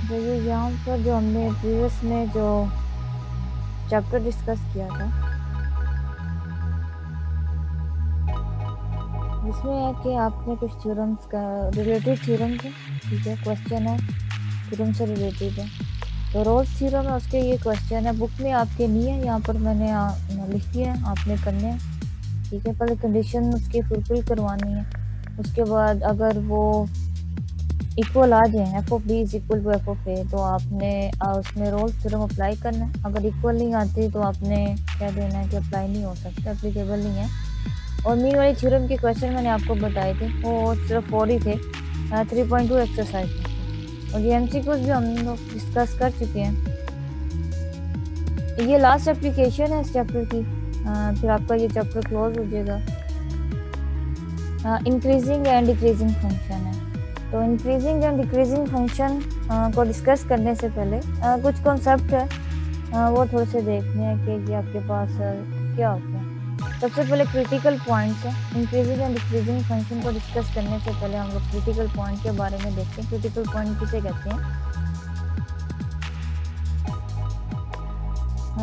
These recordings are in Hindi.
तो ये यहाँ पर जो हमने प्रीवियस में जो चैप्टर डिस्कस किया था इसमें है कि आपने कुछ थ्योरम्स का रिलेटेड थ्योरम्स है, ठीक है, क्वेश्चन है थ्योरम से रिलेटेड है। तो रोल्स थ्योरम है, उसके ये क्वेश्चन है, बुक में आपके नहीं है, यहाँ पर मैंने लिख दिया है, आपने करने हैं, ठीक है। पहले कंडीशन उसकी फुलफिल करवानी है, उसके बाद अगर वो इक्वल आ जाए F of B is equal to F of A तो आपने उसमें रोल्स थ्योरम अप्लाई करना है। अगर इक्वल नहीं आती तो आपने क्या देना है कि अप्लाई नहीं हो सकता, एप्लीकेबल नहीं है। और मीन वाली थ्योरम के क्वेश्चन मैंने आपको बताए थे, वो सिर्फ 4 ही थे 3.2 एक्सरसाइज में। और ये एमसीक्यूज भी हम लोग डिस्कस कर चुके हैं। ये लास्ट एप्लीकेशन है इस चैप्टर की, फिर आपका ये चैप्टर क्लोज हो जाएगा। इंक्रीजिंग एंड डिक्रीजिंग फंक्शन है। तो इंक्रीजिंग एंड डिक्रीजिंग फंक्शन को डिस्कस करने से पहले कुछ कॉन्सेप्ट है वो थोड़े से देखने हैं कि आपके पास क्या होता है। सबसे पहले क्रिटिकल पॉइंट्स है। इंक्रीजिंग एंड डिक्रीजिंग फंक्शन को डिस्कस करने से पहले हम लोग क्रिटिकल पॉइंट के बारे में देखते हैं। क्रिटिकल पॉइंट किसे कहते हैं,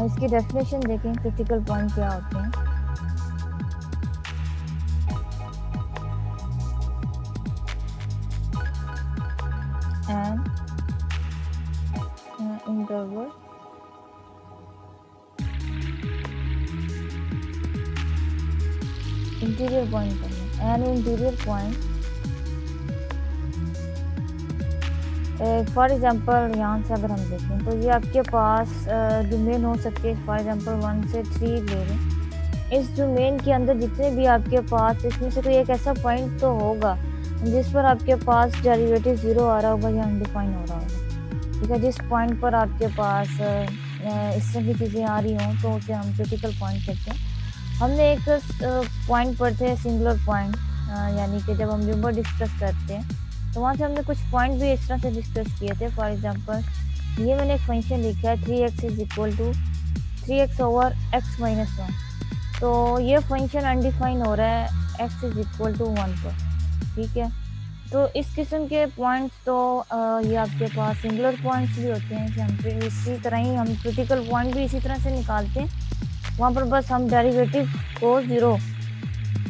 इसकी डेफिनेशन देखें, क्रिटिकल पॉइंट क्या होते हैं। एंड इंटरवल इंटीरियर पॉइंट करना, and interior point. For example यहाँ से अगर हम देखें तो ये आपके पास डोमेन हो सकती है, फॉर एग्जांपल 1 से 3 ले लें। इस डोमेन के अंदर जितने भी आपके पास, इसमें से कोई एक ऐसा पॉइंट तो होगा जिस पर आपके पास डेरिवेटिव 0 आ रहा होगा या अनडिफाइन हो रहा होगा, ठीक है। जिस पॉइंट पर आपके पास इस तरह की चीज़ें आ रही हों तो उसे हम क्रिटिकल पॉइंट कहते हैं। हमने एक पॉइंट पढ़ते हैं सिंगुलर पॉइंट, यानी कि जब हम नंबर डिस्कस करते हैं तो वहाँ से हमने कुछ पॉइंट भी इस तरह से डिस्कस किए थे। फॉर एग्जांपल ये मैंने एक फंक्शन लिखा है 3x is equal to 3x over x minus 1। तो ये फंक्शन अनडिफाइन हो रहा है x इज इक्वल टू 1 पर, ठीक है। तो इस किस्म के पॉइंट्स तो ये आपके पास सिंगुलर पॉइंट्स भी होते हैं। हम इसी तरह ही हम क्रिटिकल पॉइंट भी इसी तरह से निकालते हैं। वहाँ पर बस हम डेरिवेटिव को 0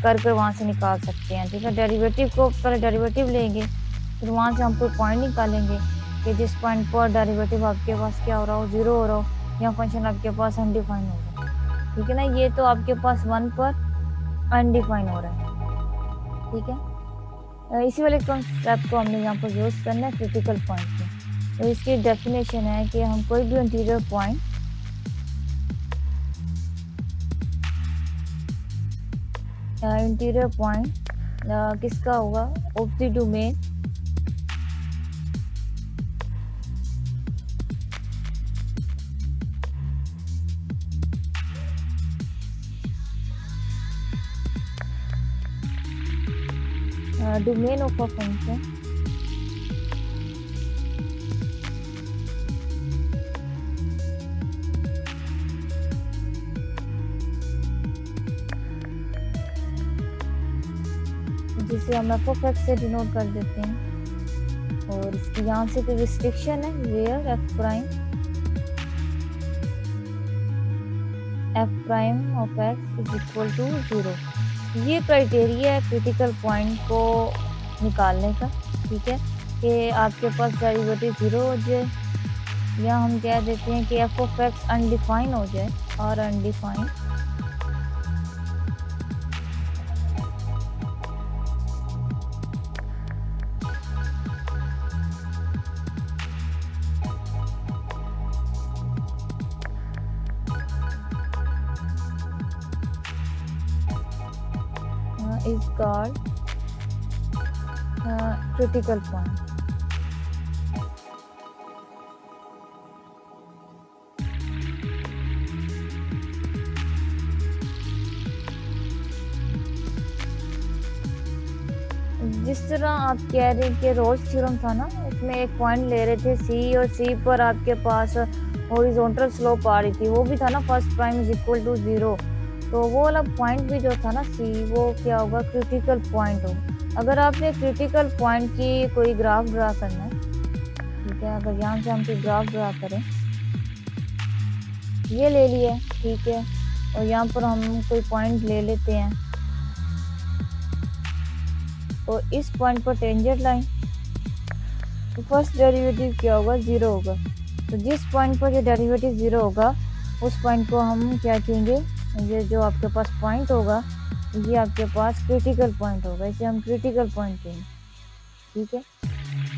कर वहाँ से निकाल सकते हैं, ठीक है। डेरिवेटिव को पहले डेरिवेटिव लेंगे, फिर वहाँ से हम कोई पॉइंट निकालेंगे कि जिस पॉइंट पर डेरिवेटिव आपके पास क्या हो रहा हो, 0 हो रहा हो, या फंक्शन आपके पास अनडिफाइन हो रहा है, ठीक है ना। ये तो आपके पास 1 पर अनडिफाइन हो रहा है, ठीक है। इसी वाले कॉन्सेप्ट को हमने यहाँ पर यूज़ करना है क्रिटिकल पॉइंट में। तो इसकी डेफिनेशन है कि हम कोई भी इंटीरियर पॉइंट किसका होगा, of the domain domain of a function जिसे हम एफ ऑफ एक्स से डिनोट कर देते हैं। और इसकी यहाँ से कोई रिस्ट्रिक्शन है, where F prime of X is equal to 0। ये क्राइटेरिया है क्रिटिकल पॉइंट को निकालने का, ठीक है, कि आपके पास डेरिवेटिव 0 हो जाए, या हम कह देते हैं कि एफ ऑफ एक्स अनडिफाइन हो जाए। और undefine is called critical point. जिस तरह आप कह रहे हैं कि रोल्स थ्योरम था ना, उसमें एक पॉइंट ले रहे थे सी, और सी पर आपके पास हॉरिजॉन्टल स्लोप आ रही थी, वो भी था ना first prime is equal to 0। तो वो वाला पॉइंट भी जो था ना सी, वो क्या होगा, क्रिटिकल पॉइंट हो। अगर आपने क्रिटिकल पॉइंट की कोई ग्राफ ड्रा करना है ठीक है। अगर यहाँ से हम कोई ग्राफ ड्रा करें, ये ले लिए, ठीक है, और यहाँ पर हम कोई पॉइंट ले लेते हैं, और इस पॉइंट पर टेंजेंट लाइन, तो फर्स्ट डेरिवेटिव क्या होगा, 0 होगा। तो जिस पॉइंट पर ये डेरिवेटिव 0 होगा उस पॉइंट को हम क्या कहेंगे, ये जो आपके पास पॉइंट होगा ये आपके पास क्रिटिकल पॉइंट होगा, इसे हम क्रिटिकल पॉइंट कहेंगे, ठीक है।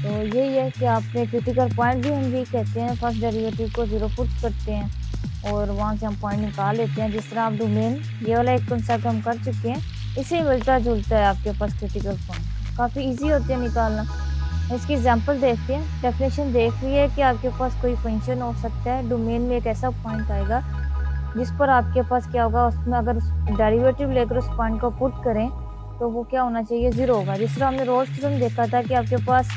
तो यही है कि आपने क्रिटिकल पॉइंट भी हम यही कहते हैं, फर्स्ट डेरिवेटिव को 0 पुट करते हैं और वहाँ से हम पॉइंट निकाल लेते हैं। जिस तरह आप डोमेन, ये वाला एक कंसेप्ट हम कर चुके हैं, इसे मिलता जुलता है आपके पास क्रिटिकल पॉइंट, काफ़ी ईजी होते हैं निकालना। इसकी एग्जाम्पल देखते हैं। डेफिनेशन देख रही है कि आपके पास कोई फंक्शन हो सकता है, डोमेन में एक ऐसा पॉइंट आएगा जिस पर आपके पास क्या होगा, उसमें अगर डेरिवेटिव लेकर उस पॉइंट को पुट करें तो वो क्या होना चाहिए, 0 होगा। जिस तरह हमने रोल्स थ्योरम देखा था कि आपके पास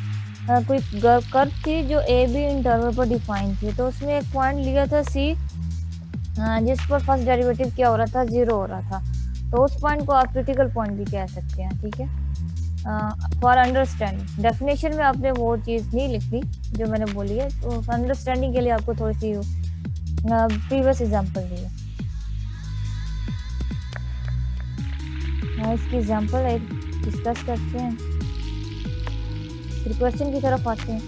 कोई कर्व थी जो ए बी इंटरवल पर डिफाइन थी, तो उसमें एक पॉइंट लिया था सी, जिस पर फर्स्ट डेरिवेटिव क्या हो रहा था, 0 हो रहा था, तो उस पॉइंट को आप क्रिटिकल पॉइंट भी कह सकते हैं, ठीक है। फॉर अंडरस्टैंडिंग, डेफिनेशन में आपने वो चीज़ नहीं लिखी जो मैंने बोली है, तो अंडरस्टैंडिंग के लिए आपको थोड़ी सी प्रीवियस एग्जांपल दी है। इसकी एग्जांपल एक डिस्कस करते हैं, फिर क्वेश्चन की तरफ आते हैं।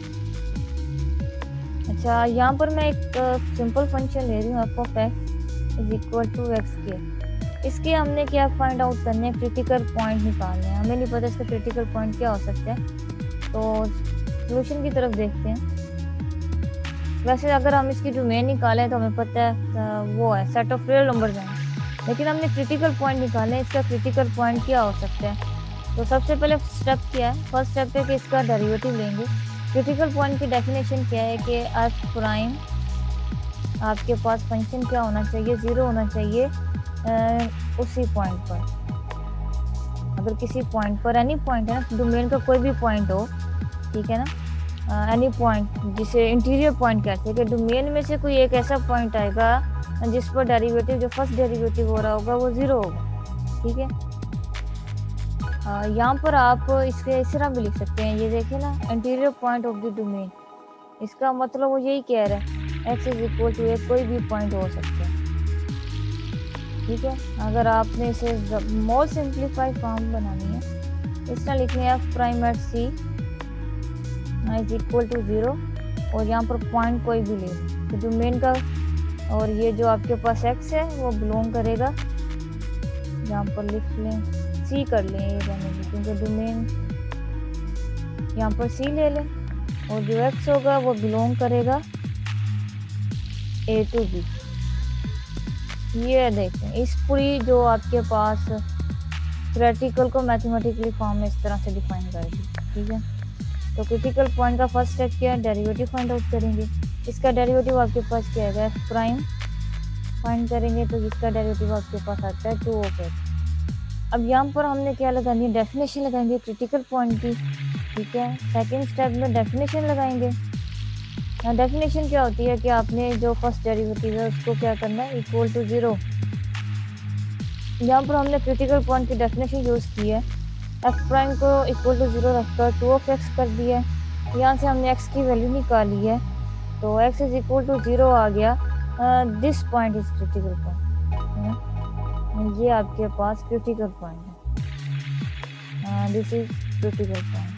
अच्छा, यहाँ पर मैं एक सिंपल फंक्शन ले रही हूँ, F of X is equal to X के। इसके हमने क्या फाइंड आउट करने हैं, क्रिटिकल पॉइंट निकालने हैं। हमें नहीं पता इसका क्रिटिकल पॉइंट क्या हो सकता है, तो सोल्यूशन की तरफ देखते हैं। वैसे अगर हम इसकी डोमेन निकालें तो हमें पता है वो है सेट ऑफ रियल नंबर्स हैं, लेकिन हमने क्रिटिकल पॉइंट निकाले हैं, इसका क्रिटिकल पॉइंट क्या हो सकता है। तो सबसे पहले स्टेप क्या है, फर्स्ट स्टेप है कि इसका डेरिवेटिव लेंगे। क्रिटिकल पॉइंट की डेफिनेशन क्या है कि एफ प्राइम, आपके पास फंक्शन क्या होना चाहिए, 0 होना चाहिए उसी पॉइंट पर। अगर किसी पॉइंट पर, एनी पॉइंट है ना, डोमेन का कोई भी पॉइंट हो, ठीक है ना, एनी पॉइंट जिसे इंटीरियर पॉइंट कहते हैं, कि डोमेन में से कोई एक ऐसा पॉइंट आएगा जिस पर डेरिवेटिव, जो फर्स्ट डेरिवेटिव हो रहा होगा वो 0 होगा, ठीक है। यहाँ पर आप इसके इस तरह भी लिख सकते हैं, ये देखिए ना, interior point of the domain, इसका मतलब वो यही कह रहा है एक्स इज इक्वल टू ए, कोई भी पॉइंट हो सकता है, ठीक है। अगर आपने इसे मोर सिंप्लीफाइड फॉर्म बनानी है, इस तरह लिखनी है F prime at C is equal to 0, और यहाँ पर पॉइंट कोई भी ले, तो डोमेन का, और ये जो आपके पास एक्स है वो बिलोंग करेगा, यहाँ पर लिख लें सी कर लें ये रहने की, क्योंकि डोमेन यहाँ पर सी ले लें, और जो एक्स होगा वो बिलोंग करेगा ए टू बी। ये देखें, इस पूरी जो आपके पास थ्योरेटिकल को मैथमेटिकली फॉर्म में इस तरह से डिफाइन कर दी, ठीक है। तो क्रिटिकल पॉइंट का फर्स्ट स्टेप क्या है, डेरिवेटिव फाइंड आउट करेंगे। इसका डेरिवेटिव आपके पास क्या है, एफ प्राइम फाइंड करेंगे, तो जिसका डेरिवेटिव आपके पास आता है 2 ऑफ एक्स। अब यहाँ पर हमने क्या लगानी है, डेफिनेशन लगाएंगे क्रिटिकल पॉइंट की, ठीक है। सेकंड स्टेप में डेफिनेशन लगाएंगे। डेफिनेशन क्या होती है कि आपने जो फर्स्ट डेरिवेटिव है उसको क्या करना है, इक्वल टू 0। यहाँ पर हमने क्रिटिकल पॉइंट की डेफिनेशन यूज़ की है, एफ प्राइम को इक्वल टू 0 रखकर 2 ऑफ एक्स कर दिया है। यहाँ से हमने एक्स की वैल्यू निकाली है, तो एक्स इज इक्वल टू 0 आ गया। This point is critical point, ये आपके पास क्रिटिकल पॉइंट है, दिस इज क्रिटिकल पॉइंट।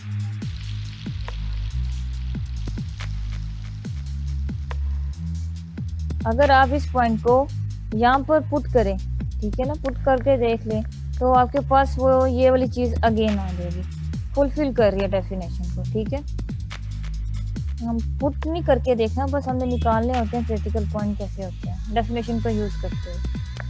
अगर आप इस पॉइंट को यहाँ पर पुट करें, ठीक है ना, पुट करके देख लें, तो आपके पास वो ये वाली चीज़ अगेन आ जाएगी, फुलफिल कर रही है डेफिनेशन को, ठीक है। हम पुट नहीं करके देखना, बस हमने निकालने होते हैं क्रिटिकल पॉइंट कैसे होते हैं डेफिनेशन का यूज़ करते हुए।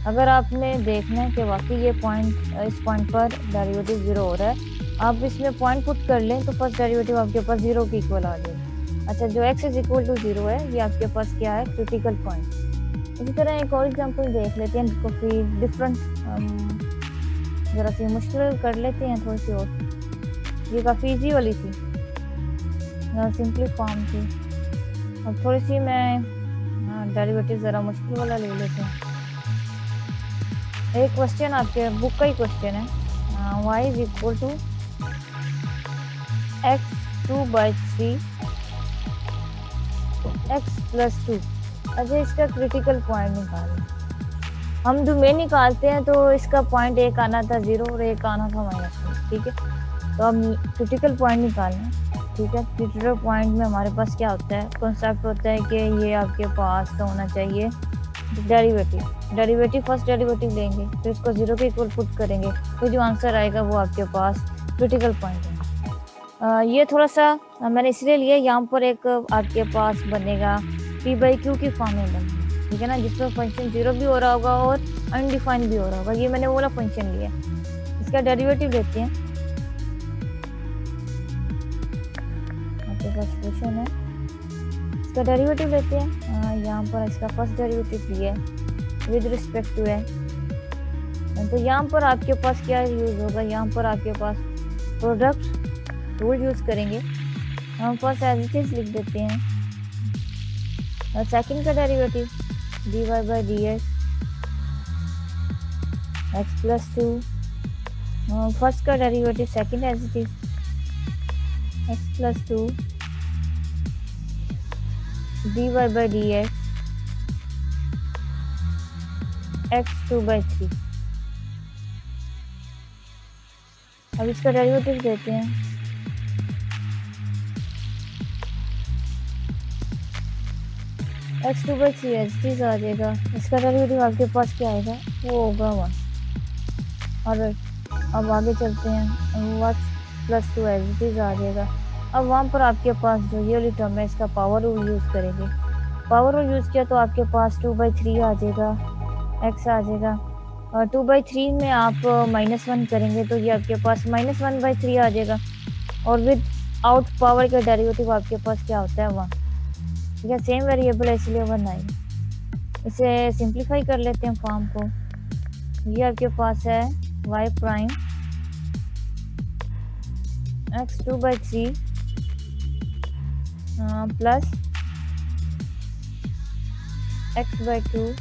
अगर आपने देखना है कि वाकई ये पॉइंट, इस पॉइंट पर डेरिवेटिव 0 हो रहा है, आप इसमें पॉइंट पुट कर लें तो फर्स्ट डेरिवेटिव आपके पास 0 के इक्वल आ जाएगी। अच्छा, जो x इज इक्वल टू 0 है, ये आपके पास क्या है, क्रिटिकल पॉइंट। इसी तरह एक और एग्जांपल देख लेते हैं, काफ़ी डिफरेंट, ज़रा सी मुश्किल कर लेते हैं थोड़ी सी और। ये काफ़ी इजी वाली थी, सिंपली फॉर्म थी। अब थोड़ी सी मैं डेरिवेटिव ज़रा मुश्किल वाला ले लेते हैं। एक क्वेश्चन आपके बुक का ही क्वेश्चन है, y is equal to x2/3 x plus 2। अच्छा, इसका क्रिटिकल पॉइंट निकालना। हम डोमेन निकालते हैं तो इसका पॉइंट एक आना था 0 और एक आना था -1, ठीक है। तो अब क्रिटिकल पॉइंट निकालना, ठीक है। क्रिटिकल पॉइंट में हमारे पास क्या होता है, कॉन्सेप्ट होता है कि ये आपके पास होना चाहिए डेरिवेटिव फर्स्ट डेरिवेटिव लेंगे, फिर उसको 0 के इक्वल पुट करेंगे, फिर जो आंसर आएगा वो आपके पास क्रिटिकल पॉइंट है। ये थोड़ा सा मैंने इसलिए लिया, यहाँ पर एक आपके पास बनेगा p/q की फॉर्म में बनेगा, ठीक है ना, जिसमें फंक्शन 0 भी हो रहा होगा और अनडिफाइंड भी हो रहा होगा। ये मैंने वो वाला फंक्शन लिया। इसका डेरिवेटिव लेते हैं, आपके पास क्वेश्चन है, इसका डेरिवेटिव लेते हैं। यहाँ पर इसका फर्स्ट डेरिवेटिव लिया विद रिस्पेक्ट टू है। तो यहाँ पर आपके पास क्या यूज होगा, यहाँ पर आपके पास प्रोडक्ट रूल यूज करेंगे। हम फर्स्ट एज इट इज लिख देते हैं, और सेकंड का derivative dy/dx x plus 2। First का derivative second as it is x plus 2 dy/dx x 2/3। अब इसका डेरिवेटिव देते हैं, x 2/3 एच आ जाएगा। इसका डेरिवेटिव आपके पास क्या आएगा, वो होगा 1। और अब आगे चलते हैं, x प्लस 2 एच आ जाएगा। अब वहाँ पर आपके पास जो ये वाली टर्म है, इसका पावर रूल यूज़ करेंगे। पावर रूल यूज़ किया तो आपके पास 2/3 आ जाएगा, x आ जाएगा। और 2/3 में आप -1 करेंगे तो ये आपके पास -1/3 आ जाएगा। और विद आउट पावर का डेरिवेटिव आपके पास क्या होता है, 1, ठीक है। सेम वेरिएबल है इसलिए 1 आएगा। इसे सिंप्लीफाई कर लेते हैं फॉर्म को। ये आपके पास है y prime x 2/3 plus x/2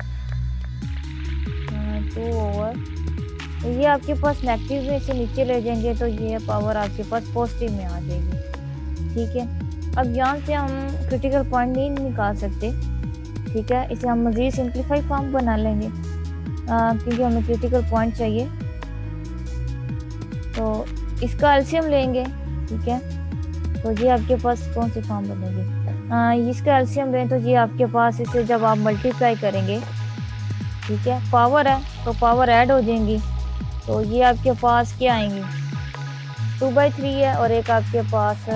2 over, ये आपके पास नेगेटिव में से नीचे ले जाएंगे तो ये पावर आपके पास पॉजिटिव में आ जाएगी, ठीक है। अब यहाँ से हम क्रिटिकल पॉइंट नहीं निकाल सकते, ठीक है। इसे हम मज़ीद सिंप्लीफाई फॉर्म बना लेंगे, क्योंकि हमें क्रिटिकल पॉइंट चाहिए। तो इसका एलसीएम लेंगे, ठीक है। तो ये आपके पास कौन सी फॉर्म बनेगी, इसका एलसीएम लें तो ये आपके पास, इसे जब आप मल्टीप्लाई करेंगे, ठीक है, पावर है तो पावर ऐड हो जाएंगी। तो ये आपके पास क्या आएंगी, 2/3 है और एक आपके पास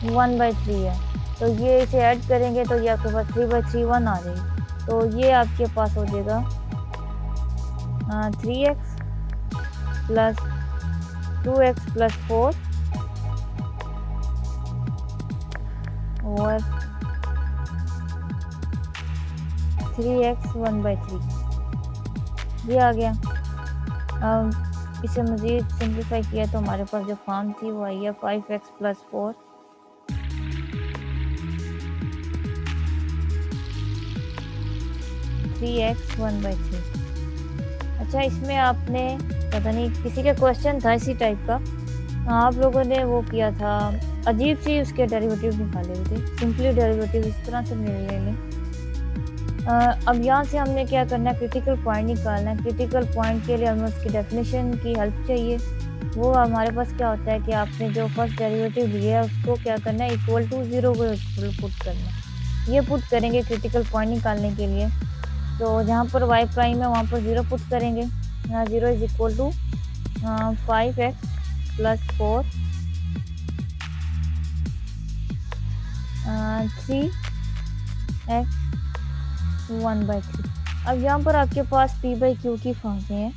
1/3 है। तो ये इसे ऐड करेंगे तो ये आपके पास 3/3 1 आ जाएगी। तो ये आपके पास हो जाएगा 3x प्लस 2x प्लस 4 और 3x 1/3, ये आ गया। अब इसे मज़ीद सिंप्लीफाई किया तो हमारे पास जो फॉर्म थी वो आई है 5x प्लस 4 3x 1/3। अच्छा, इसमें आपने पता नहीं किसी का क्वेश्चन था इसी टाइप का, आप लोगों ने वो किया था, अजीब सी उसके डेरिवेटिव निकाले हुए थे। सिंपली डेरिवेटिव इस तरह से ले लें। अब यहाँ से हमने क्या करना है, क्रिटिकल पॉइंट निकालना है। क्रिटिकल पॉइंट के लिए हमें उसकी डेफिनेशन की हेल्प चाहिए। वो हमारे पास क्या होता है कि आपने जो फर्स्ट डेरिवेटिव लिया है उसको क्या करना है, इक्वल टू 0 को पुट करना है। ये पुट करेंगे क्रिटिकल पॉइंट निकालने के लिए। तो जहाँ पर y प्राइम है वहाँ पर 0 पुट करेंगे। यहाँ 0 is equal to 5x plus 4 3x 1/3। अब यहाँ पर आपके पास p/q की फंक्शन है।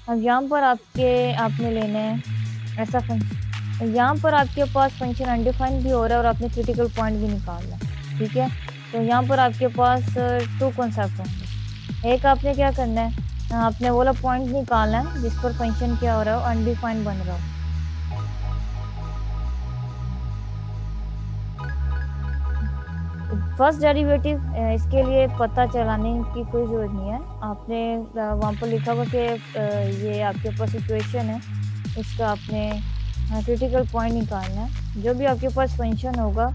अब यहाँ पर आपने लेना है ऐसा फंक्शन, यहाँ पर आपके पास फंक्शन अनडिफाइंड भी हो रहा है और आपने क्रिटिकल पॉइंट भी निकालना है, ठीक है। तो यहाँ पर आपके पास 2 कॉन्सेप्ट होंगे। एक आपने क्या करना है, आपने वाला पॉइंट निकालना है जिस पर फंक्शन क्या हो रहा हो, अनडिफाइंड बन रहा हो। फर्स्ट डेरिवेटिव इसके लिए पता चलाने की कोई ज़रूरत नहीं है। आपने वहाँ पर लिखा हुआ कि ये आपके पास इक्वेशन है, इसका आपने क्रिटिकल पॉइंट निकालना है। जो भी आपके पास फंक्शन होगा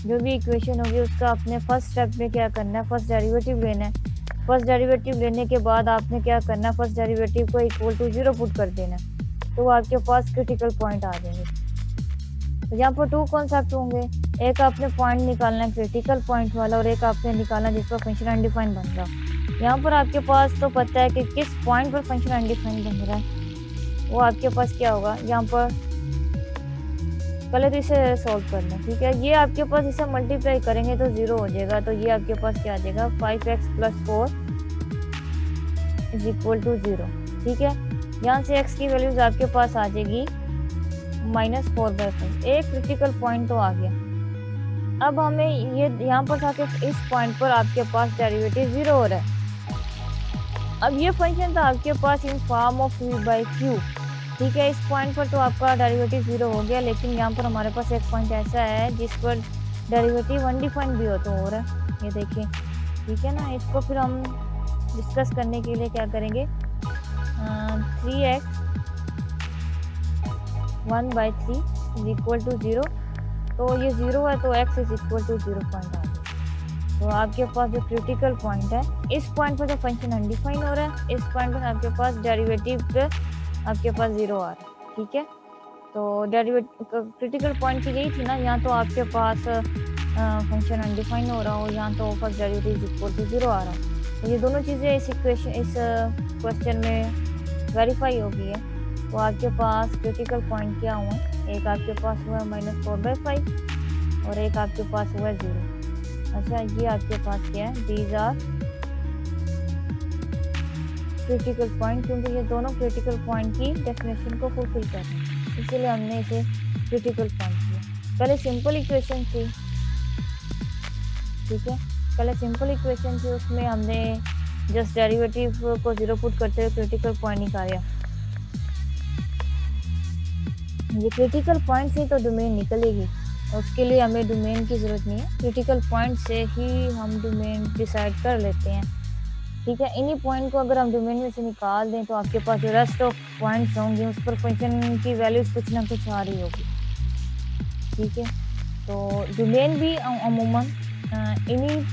जो भी इक्वेशन होगी उसका आपने फर्स्ट स्टेप में क्या करना है, फर्स्ट डेरिवेटिव लेना है। फर्स्ट डेरिवेटिव लेने के बाद आपने क्या करना है, फर्स्ट डेरिवेटिव को इक्वल टू 0 पुट कर देना, तो आपके पास क्रिटिकल पॉइंट आ जाएंगे। तो यहाँ पर 2 कॉन्सेप्ट होंगे, एक आपने पॉइंट निकालना है क्रिटिकल पॉइंट वाला, और एक आपने निकालना जिस पर फंक्शन अनडिफाइंड बन रहा है। यहाँ पर आपके पास तो पता है कि किस पॉइंट पर फंक्शन अनडिफाइंड बन रहा है, वो आपके पास क्या होगा। यहाँ पर पहले तो इसे सॉल्व करना, ठीक है। ये आपके पास इसे मल्टीप्लाई करेंगे तो 0 हो जाएगा, तो ये आपके पास क्या आ जाएगा, 5x + 4 = 0, ठीक है। यहाँ से x की वैल्यूज आपके पास आ जाएगी -4/5। एक क्रिटिकल पॉइंट तो आ गया। अब हमें ये यहाँ पर था कि इस पॉइंट पर आपके पास डेरिवेटिव 0 हो रहा है। अब ये फंक्शन था आपके पास इन फॉर्म ऑफ v/q, ठीक है। इस पॉइंट पर तो आपका डेरिवेटिव 0 हो गया, लेकिन यहाँ पर हमारे पास एक पॉइंट ऐसा है जिस पर डेरिवेटिव अनडिफाइंड भी हो तो हो रहा है, ये देखिए, ठीक है ना। इसको फिर हम डिस्कस करने के लिए क्या करेंगे, 3x 1/3 = 0, तो ये 0 है तो x = 0 पॉइंट आ गया। तो आपके पास जो क्रिटिकल पॉइंट है, इस पॉइंट पर तो फंक्शन अनडिफाइंड हो रहा है, इस पॉइंट पर आपके पास डेरिवेटिव पे आपके पास 0 आ रहा है, ठीक है। तो डेरिवेटिव क्रिटिकल पॉइंट की यही थी ना, यहाँ तो आपके पास फंक्शन अनडिफाइंड हो रहा हो, यहाँ तो फर्स्ट डेरिवेटिव = 0 आ रहा है। तो ये दोनों चीज़ें इस क्वेश्चन में वेरीफाई हो गई है। तो आपके पास क्रिटिकल पॉइंट क्या हुआ, एक आपके पास हुआ है -4/5 और एक आपके पास हुआ है 0। अच्छा, ये आपके पास क्या है, दीज आर क्रिटिकल पॉइंट, क्योंकि ये दोनों क्रिटिकल पॉइंट की डेफिनेशन को फुलफिल कर रहे हैं, इसीलिए हमने इसे क्रिटिकल पॉइंट किया। पहले सिंपल इक्वेशन थी, ठीक है, पहले सिंपल इक्वेशन थी, उसमें हमने जस्ट डेरिवेटिव को 0 पुट करते हुए क्रिटिकल पॉइंट निकाला। ये क्रिटिकल पॉइंट से तो डोमेन निकलेगी, उसके लिए हमें डोमेन की ज़रूरत नहीं है, क्रिटिकल पॉइंट से ही हम डोमेन डिसाइड कर लेते हैं, ठीक है। इन्हीं पॉइंट को अगर हम डोमेन में से निकाल दें तो आपके पास जो रेस्ट ऑफ पॉइंट्स होंगे उस पर फंक्शन की वैल्यूज कुछ ना कुछ आ रही होगी, ठीक है। तो डोमेन भी अमूमन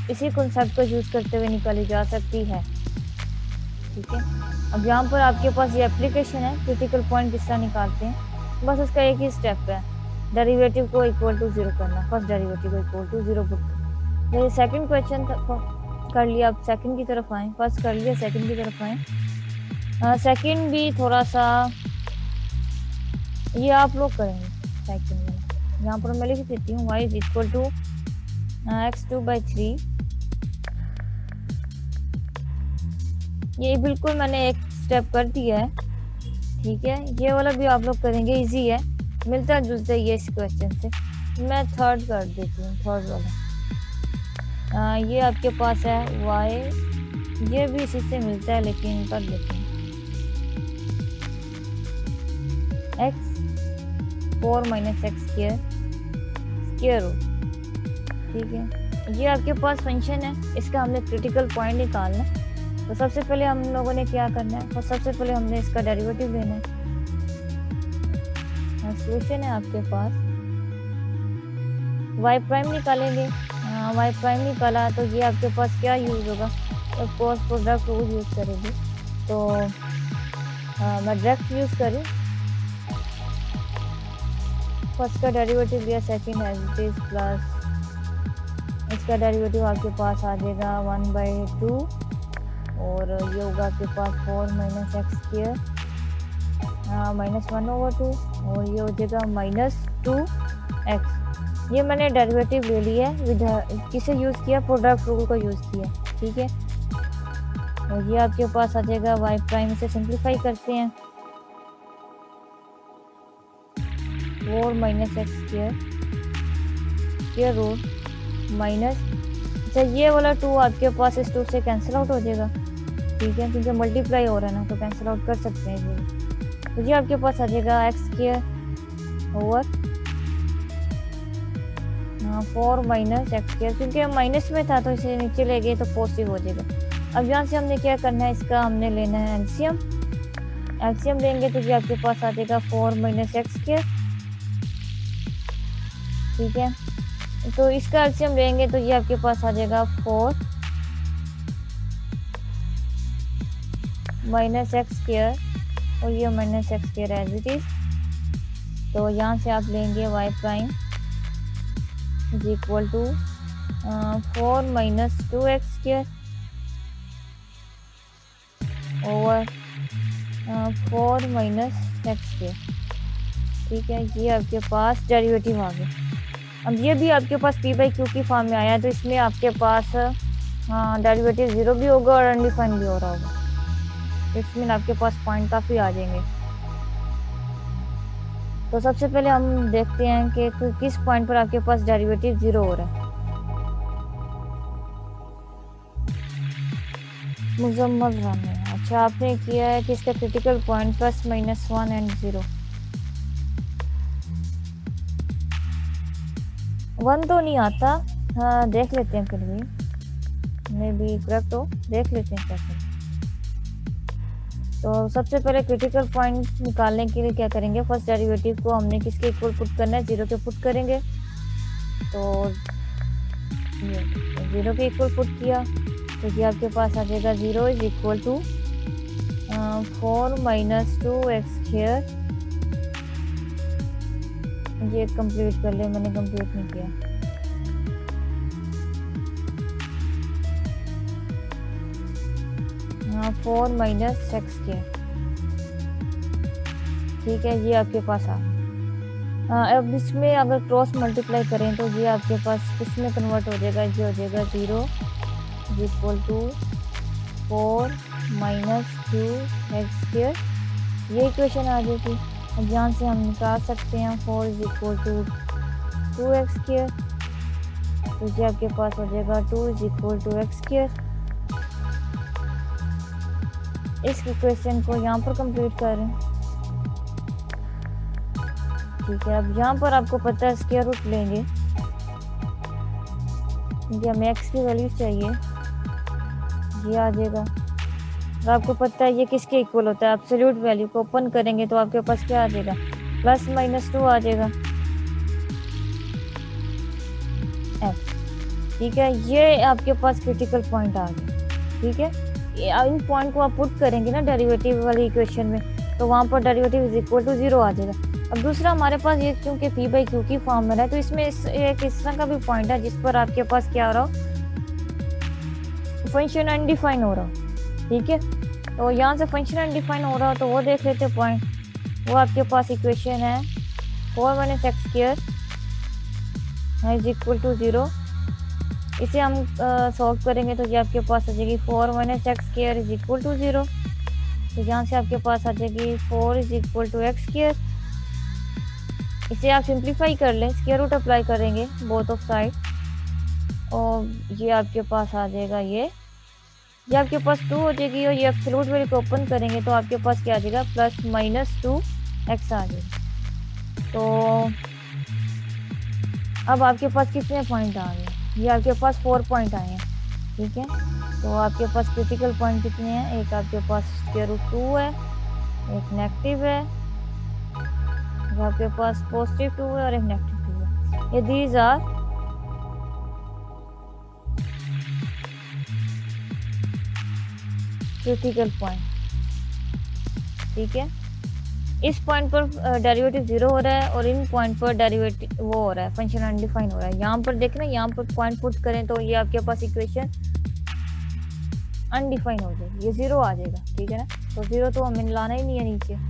इसी कॉन्सेप्ट को यूज़ करते हुए निकाली जा सकती है, ठीक है। अब यहाँ पर आपके पास ये एप्लीकेशन है, क्रिटिकल पॉइंट किस तरह निकालते हैं, बस उसका एक ही स्टेप है, डेरिवेटिव को = 0 करना, फर्स्ट डेरिवेटिव को = 0 पुट करना। ये सेकंड क्वेश्चन कर लिया, अब सेकंड की तरफ आए, फर्स्ट कर लिया, सेकंड की तरफ आए। सेकंड भी थोड़ा सा ये आप लोग करेंगे सेकंड में, यहाँ पर मैं लिख देती हूँ y = x 2/3। ये बिल्कुल मैंने एक स्टेप कर दिया है, ठीक है। ये वाला भी आप लोग करेंगे, इजी है, मिलता जुलता ये इस क्वेश्चन से। मैं थर्ड कर देती हूँ, थर्ड वाला। ये आपके पास है y, ये भी इसी से मिलता है लेकिन कर देते हैं, x 4 - x² स्क्वायर रूट, ठीक है। ये आपके पास फंक्शन है, इसका हमने क्रिटिकल पॉइंट निकालना है। तो सबसे पहले हम लोगों ने क्या करना है, तो सबसे पहले हमने इसका डेरिवेटिव लेना है। सोल्यूशन है आपके पास, y' निकालेंगे, y' निकाला तो ये आपके पास क्या यूज़ होगा, तो क्रॉस प्रोडक्ट रूल यूज़ करेंगे। तो मैं डायरेक्ट यूज़ करूँ, फर्स्ट का डेरिवेटिव लिया, second as it is plus इसका डेरिवेटिव आपके पास आ जाएगा 1/2 और ये होगा आपके पास 4 - x² -1/2 और ये हो जाएगा -2x। ये मैंने डेरिवेटिव ले लिया है, किसे यूज़ किया, प्रोडक्ट रूल को यूज़ किया, ठीक है। और ये आपके पास आ जाएगा y' से सिंप्लीफाई करते हैं, 4 - x² स्क्वायर रूट माइनस, अच्छा ये वाला 2 आपके पास इस 2 से कैंसिल आउट हो जाएगा, ठीक है, क्योंकि मल्टीप्लाई हो रहा है ना, तो कैंसिल आउट कर सकते हैं ये। तो ये आपके पास आ जाएगा x² ओवर 4 - x², क्योंकि माइनस में था तो इसे नीचे ले गए तो पॉजिटिव हो जाएगा। अब यहाँ से हमने क्या करना है, इसका हमने लेना है एलसीएम, एलसीएम लेंगे तो ये आपके पास आ जाएगा 4 - x², ठीक है। तो इसका एलसीएम लेंगे तो ये आपके पास आ जाएगा 4 माइनस एक्स स्क्वायर और ये minus X square as it is. तो यहाँ से आप लेंगे Y prime is equal to 4 minus 2x square over 4 minus X square. ठीक है, ये आपके पास डेरिवेटिव आ गया। अब ये भी आपके पास p बाई क्यू की फॉर्म में आया, तो इसमें आपके पास डेरिवेटिव 0 भी होगा और अनडिफाइंड भी हो रहा होगा। इसमें आपके पास पॉइंट काफ़ी आ जाएंगे। तो सबसे पहले हम देखते हैं कि किस पॉइंट पर आपके पास डेरिवेटिव 0 हो रहा है। मुजम्मल रन है। अच्छा, आपने किया है कि इसका critical point plus minus 1 and 0। 1 तो नहीं आता। हाँ, देख लेते हैं, फिर भी मे बी करेक्ट हो, देख लेते हैं कैसे। तो सबसे पहले क्रिटिकल पॉइंट निकालने के लिए क्या करेंगे, फर्स्ट डेरिवेटिव को हमने किसके इक्वल पुट करना है, 0 के पुट करेंगे। तो 0 के इक्वल पुट किया तो ये आपके पास आ जाएगा 0 is equal to 4 minus 2x square. ये कंप्लीट कर ले, मैंने कंप्लीट नहीं किया। हाँ, 4 माइनस एक्स स्क्वायर। ठीक है, ये आपके पास आ। अब इसमें अगर क्रॉस मल्टीप्लाई करें तो ये आपके पास किस में कन्वर्ट हो जाएगा, ये हो जाएगा 0 is equal to 4 minus 2x square. ये इक्वेशन आ जाएगी। अब यहाँ से हम निकाल सकते हैं 4 is equal to 2x square. तो ये आपके पास हो जाएगा 2 is equal to x square. इस इक्वेशन को यहाँ पर कंप्लीट करें। ठीक है, अब यहाँ पर आपको पता है स्क्वायर रूट लेंगे क्योंकि हमें x की वैल्यू चाहिए। ये आ जाएगा। और आपको पता है ये किसके इक्वल होता है, एब्सोल्यूट वैल्यू को ओपन करेंगे तो आपके पास क्या आ जाएगा, प्लस माइनस 2 आ जाएगा x। ठीक है, ये आपके पास क्रिटिकल पॉइंट आ गया। ठीक है, इन पॉइंट को आप पुट करेंगे ना डेरिवेटिव वाली इक्वेशन में, तो वहाँ पर डेरिवेटिव इज इक्वल टू 0 आ जाएगा। अब दूसरा हमारे पास ये क्योंकि p बाई क्यू की फॉर्म में है, तो इसमें एक इस तरह का भी पॉइंट है जिस पर आपके पास क्या हो रहा हो, फंक्शन अनडिफाइन हो रहा हो। ठीक है, तो यहाँ से फंक्शन अनडिफाइन हो रहा हो तो वो देख लेते हैं पॉइंट। वो आपके पास इक्वेशन है 4 minus X square is equal to 0। इसे हम सॉल्व करेंगे तो ये आपके पास आ जाएगी 4 minus X square is equal to 0। तो यहाँ से आपके पास आ जाएगी 4 is equal to X square. इसे आप सिंप्लीफाई कर लें, स्क्वायर रूट अप्लाई करेंगे बोथ ऑफ साइड और ये आपके पास आ जाएगा ये आपके पास 2 हो जाएगी। और ये एब्सोल्यूट वैल्यू को ओपन करेंगे तो आपके पास क्या आ जाएगा, प्लस माइनस 2x आ जाएगा। तो अब आपके पास कितने पॉइंट आ गए, ये आपके पास 4 पॉइंट आए हैं। ठीक है, तो आपके पास क्रिटिकल पॉइंट कितने हैं, एक आपके पास स्क्वायर रूट 2 है, एक नेगेटिव है, आपके पास पॉजिटिव 2 है और एक नेगेटिव 2 है। ये दीज आर क्रिटिकल पॉइंट। ठीक है, इस पॉइंट पर डेरिवेटिव 0 हो रहा है और इन पॉइंट पर डेरिवेटिव वो हो रहा है, फंक्शन अनडिफाइन हो रहा है। यहाँ पर देखना, यहाँ पर पॉइंट पुट करें तो ये आपके पास इक्वेशन अनडिफाइन हो जाएगी, ये 0 आ जाएगा। ठीक है ना, तो 0 तो हमें लाना ही नहीं है नीचे।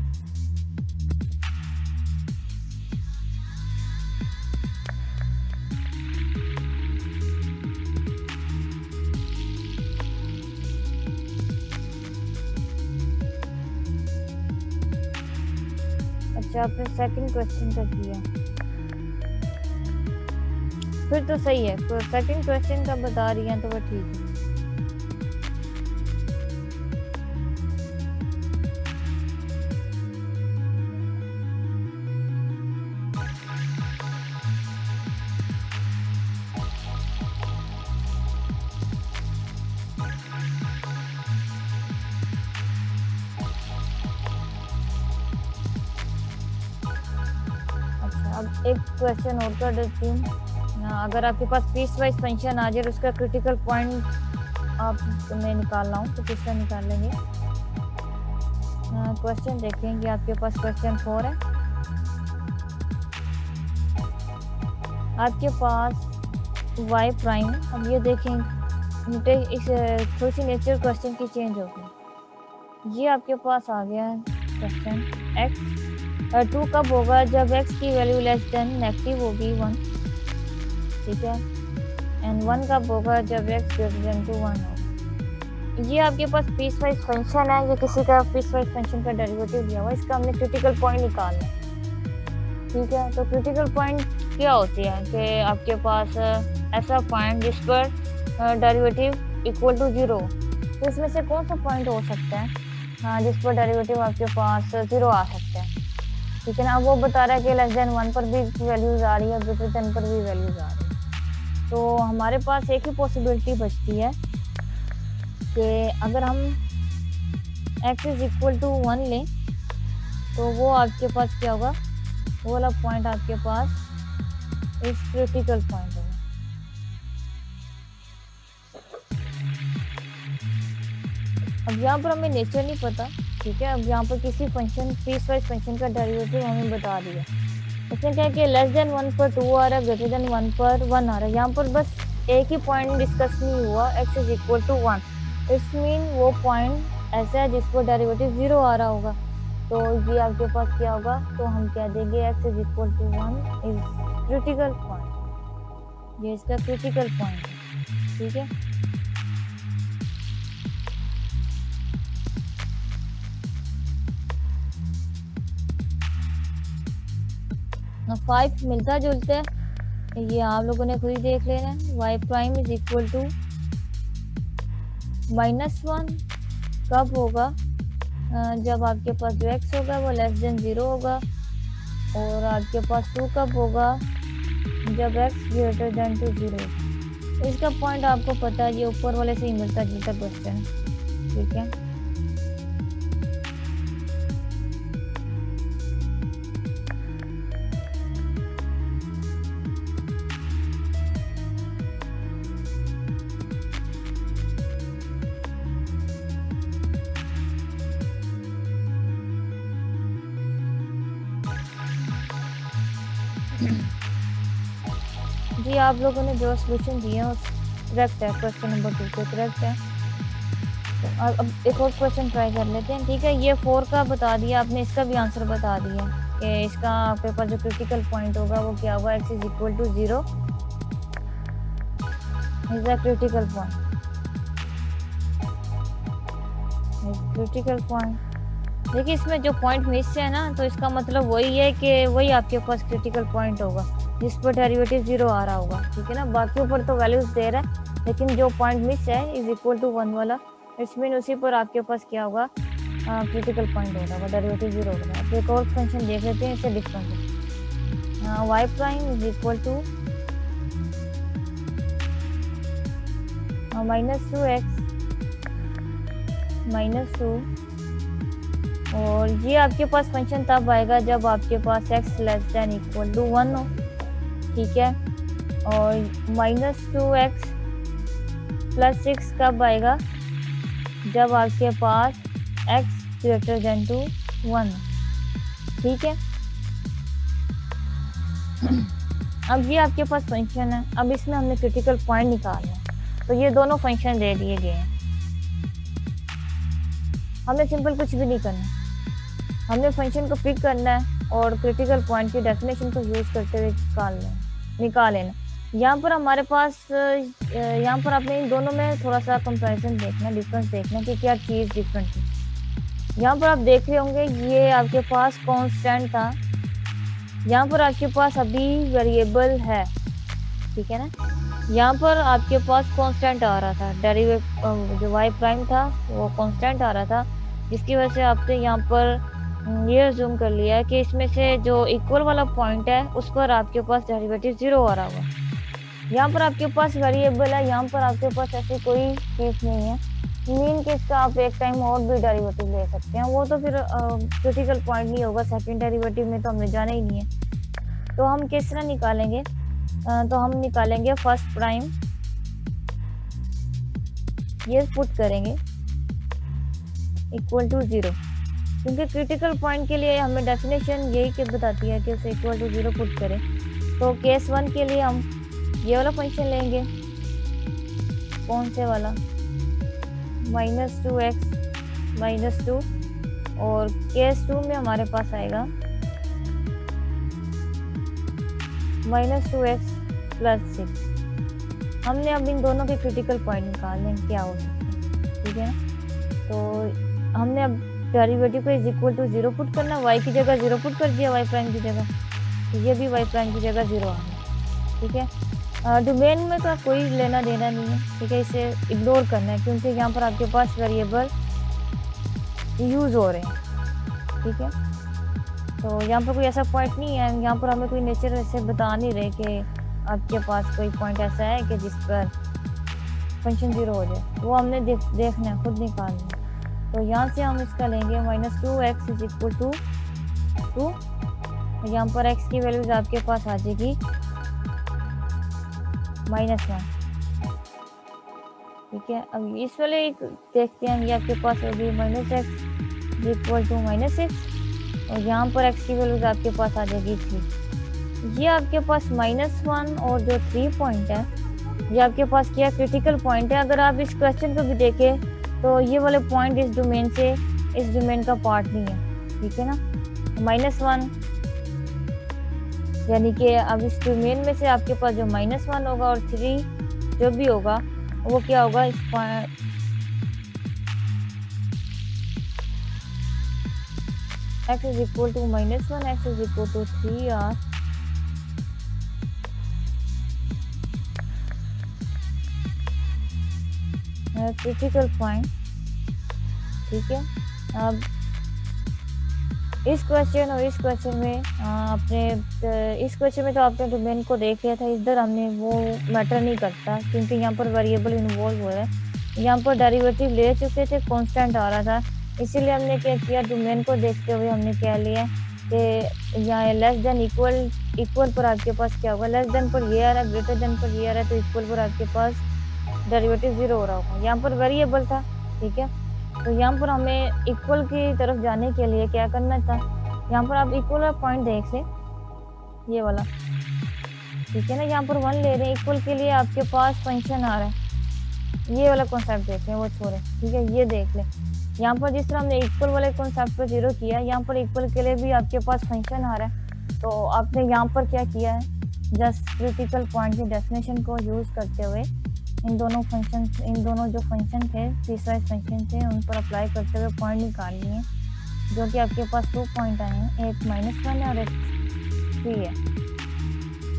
अच्छा, आपने सेकंड क्वेश्चन का किया, फिर तो सही है। तो सेकंड क्वेश्चन का बता रही हैं तो वह ठीक है। अब एक क्वेश्चन और कर देती हूँ, अगर आपके पास पीस वाइज फंक्शन आ जाए उसका क्रिटिकल पॉइंट आप मैं निकालना हूँ तो किससे निकाल लेंगे। क्वेश्चन देखेंगे, आपके पास क्वेश्चन 4 है। आपके पास y प्राइम, अब ये देखें इस थोड़ी सी नेचर क्वेश्चन की चेंज होगी। ये आपके पास आ गया है क्वेश्चन x 2 कब होगा जब x की वैल्यू लेस देन नेगेटिव होगी 1, ठीक है, एंड 1 कब होगा जब x ग्रेटर देन टू 1 होगा। ये आपके पास पीस वाइज फंक्शन है, ये किसी का पीस वाइज फंक्शन का डेरिवेटिव दिया हुआ है, इसका हमने क्रिटिकल पॉइंट निकालना है, ठीक है। तो क्रिटिकल पॉइंट क्या होती है कि आपके पास ऐसा पॉइंट जिस पर डेरिवेटिव इक्वल टू 0, तो इसमें से कौन सा पॉइंट हो सकता है जिस पर डेरिवेटिव आपके पास 0 आ सकता है, ठीक है ना। अब वो बता रहा है कि लेस देन 1 पर भी वैल्यूज आ रही है, ग्रेटर देन पर भी वैल्यूज आ रही है। तो हमारे पास एक ही पॉसिबिलिटी बचती है कि अगर हम x इज इक्वल टू 1 लें तो वो आपके पास क्या होगा, वो वाला पॉइंट आपके पास इस क्रिटिकल पॉइंट होगा। अब यहाँ पर हमें नेचर नहीं पता, ठीक है। अब यहाँ पर किसी फंक्शन पीस वाइज फंक्शन का डेरिवेटिव हमें बता दिया, उसने क्या कि लेस देन 1 पर 2 आ रहा है, ग्रेटर देन 1 पर 1 आ रहा है। यहाँ पर बस एक ही पॉइंट डिस्कस नहीं हुआ, x is equal to 1, it's mean वो पॉइंट ऐसा है जिस पर डेरिवेटिव 0 आ रहा होगा। तो ये आपके पास क्या होगा, तो हम कह देंगे x is equal to 1 is critical point, ये इसका क्रिटिकल पॉइंट है, ठीक है। ना 5 मिलता जुलता है, ये आप लोगों ने खुद ही देख लेना है। y prime is equal to -1 कब होगा, जब आपके पास जो x होगा वो लेस देन 0 होगा, और आपके पास 2 कब होगा जब x ग्रेटर देन टू 0 होगा। इसका पॉइंट आपको पता है, ये ऊपर वाले से ही मिलता जुलता क्वेश्चन है, ठीक है। जी आप लोगों ने जो सोल्यूशन दिया है करेक्ट है, क्वेश्चन नंबर 2 पे करेक्ट है। और अब एक और क्वेश्चन ट्राई कर लेते हैं, ठीक है। ये 4 का बता दिया आपने, इसका भी आंसर बता दिया कि इसका आपके पास जो क्रिटिकल पॉइंट होगा वो क्या होगा, x is equal to 0 is the critical point, critical point. देखिए इसमें जो पॉइंट मिस है ना, तो इसका मतलब वही है कि वही आपके पास क्रिटिकल पॉइंट होगा जिस पर डेरिवेटिव 0 आ रहा होगा, ठीक है ना। बाकी ऊपर तो वैल्यूज दे रहा है, लेकिन जो पॉइंट मिस है इज इक्वल टू 1 वाला, इट्स मीन उसी पर आपके पास क्या होगा, क्रिटिकल पॉइंट होगा, डेरिवेटिव 0 होगा। अब एक और फंक्शन देख लेते हैं, इससे डिफरेंट है। y prime is equal to -2x -2, और ये आपके पास फंक्शन तब आएगा जब आपके पास x less than equal to 1 हो, ठीक है। और -2x प्लस 6 कब आएगा, जब आपके पास x ग्रेटर देन टू 1, ठीक है। अब ये आपके पास फंक्शन है, अब इसमें हमने क्रिटिकल पॉइंट निकालना है, तो ये दोनों फंक्शन दे दिए गए हैं। हमने सिंपल कुछ भी नहीं करना, हमने फंक्शन को पिक करना है और क्रिटिकल पॉइंट की डेफिनेशन को यूज़ करते हुए निकाल लेना। यहाँ पर हमारे पास यहाँ पर आपने इन दोनों में थोड़ा सा कंपैरिजन देखना, डिफरेंस देखना कि क्या चीज़ डिफरेंट है। यहाँ पर आप देख रहे होंगे ये आपके पास कांस्टेंट था, यहाँ पर आपके पास अभी वेरिएबल है, ठीक है ना। यहाँ पर आपके पास कांस्टेंट आ रहा था, डेरिवेटिव जो y प्राइम था वो कांस्टेंट आ रहा था, जिसकी वजह से आपने यहाँ पर ये जूम कर लिया कि इसमें से जो इक्वल वाला पॉइंट है उस पर आपके पास डेरिवेटिव 0 आ रहा होगा। यहाँ पर आपके पास वेरिएबल है, यहाँ पर आपके पास ऐसी कोई चीज़ नहीं है, मीन कि इसका आप एक टाइम और भी डेरिवेटिव ले सकते हैं, वो तो फिर क्रिटिकल पॉइंट नहीं होगा, सेकंड डेरिवेटिव में तो हमने जाना ही नहीं है। तो हम किस तरह निकालेंगे, तो हम निकालेंगे फर्स्ट प्राइम, ये पुट करेंगे इक्वल टू 0, क्योंकि क्रिटिकल पॉइंट के लिए हमें डेफिनेशन यही के बताती है कि उसे इक्वल टू 0 पुट करें। तो केस 1 के लिए हम ये वाला फंक्शन लेंगे, कौन से वाला, -2x -2, और केस 2 में हमारे पास आएगा -2x + 6। हमने अब इन दोनों के क्रिटिकल पॉइंट निकालने हैं, क्या हो सकते हैं, ठीक है ना। तो हमने अब डेरिवेटिव को इज इक्वल टू 0 पुट करना, y की जगह 0 पुट कर दिया, y प्राइम की जगह, ये भी y प्राइम की जगह 0 आ गया, ठीक है। डोमेन में का कोई लेना देना नहीं है, ठीक है, इसे इग्नोर करना है, क्योंकि यहाँ पर आपके पास वेरिएबल यूज़ हो रहे हैं, ठीक है। तो यहाँ पर कोई ऐसा पॉइंट नहीं है, यहाँ पर हमें कोई नेचर ऐसे बता नहीं रहे कि आपके पास कोई पॉइंट ऐसा है कि जिस पर फंक्शन 0 हो जाए, वो हमने देखना है, खुद निकालना है। तो यहाँ से हम इसका लेंगे -2x = 2, यहाँ पर x की वैल्यूज आपके पास आ जाएगी -1, ठीक है। अब इस वाले देखते हैं, ये आपके पास होगी -x = -6, और यहाँ पर x की वैल्यूज आपके पास आ जाएगी 3। ये आपके पास -1 और जो 3 पॉइंट है, ये आपके पास क्या क्रिटिकल पॉइंट है। अगर आप इस क्वेश्चन को भी देखें तो ये वाले पॉइंट इस डोमेन से, इस डोमेन का पार्ट नहीं है, ठीक है ना। -1 यानी कि अब इस डोमेन में से आपके पास जो -1 होगा और 3 जो भी होगा वो क्या होगा, इस x = -1, x = 3 are critical point, ठीक है। अब इस क्वेश्चन और इस क्वेश्चन में इस क्वेश्चन में तो आपने डोमेन को देख लिया था, इधर हमने वो मैटर नहीं करता, क्योंकि यहाँ पर वेरिएबल इन्वॉल्व हो रहा है। यहाँ पर डेरिवेटिव ले चुके थे, कांस्टेंट आ रहा था, इसीलिए हमने क्या किया, डोमेन को देखते हुए हमने क्या लिया कि यहाँ लेस देन इक्वल पर आपके पास क्या होगा, लेस देन पर ये आ रहा है, ग्रेटर देन पर ये आ रहा है, तो इक्वल पर आपके पास डेरिवेटिव 0 हो रहा होगा। यहाँ पर वेरिएबल था, ठीक है। तो यहाँ पर हमें इक्वल की तरफ जाने के लिए क्या करना था, यहाँ पर आप इक्वल वाला पॉइंट देख लें, ये वाला, ठीक है ना। यहाँ पर 1 ले रहे हैं, इक्वल के लिए आपके पास फंक्शन आ रहा है, ये वाला कॉन्सेप्ट देख लें, वो छोड़े, ठीक है। ये देख लें, यहाँ पर जिस तरह हमने इक्वल वाले कॉन्सेप्ट पर 0 किया, यहाँ पर इक्वल के लिए भी आपके पास फंक्शन आ रहा है। तो आपने यहाँ पर क्या किया है, जस्ट क्रिटिकल पॉइंट की डेफिनेशन को यूज़ करते हुए इन दोनों जो फंक्शन थे, पीसवाइज फंक्शन थे, उन पर अप्लाई करते हुए पॉइंट निकाल लिए, जो कि आपके पास 2 पॉइंट आए हैं, एक -1 है और एक 3 है,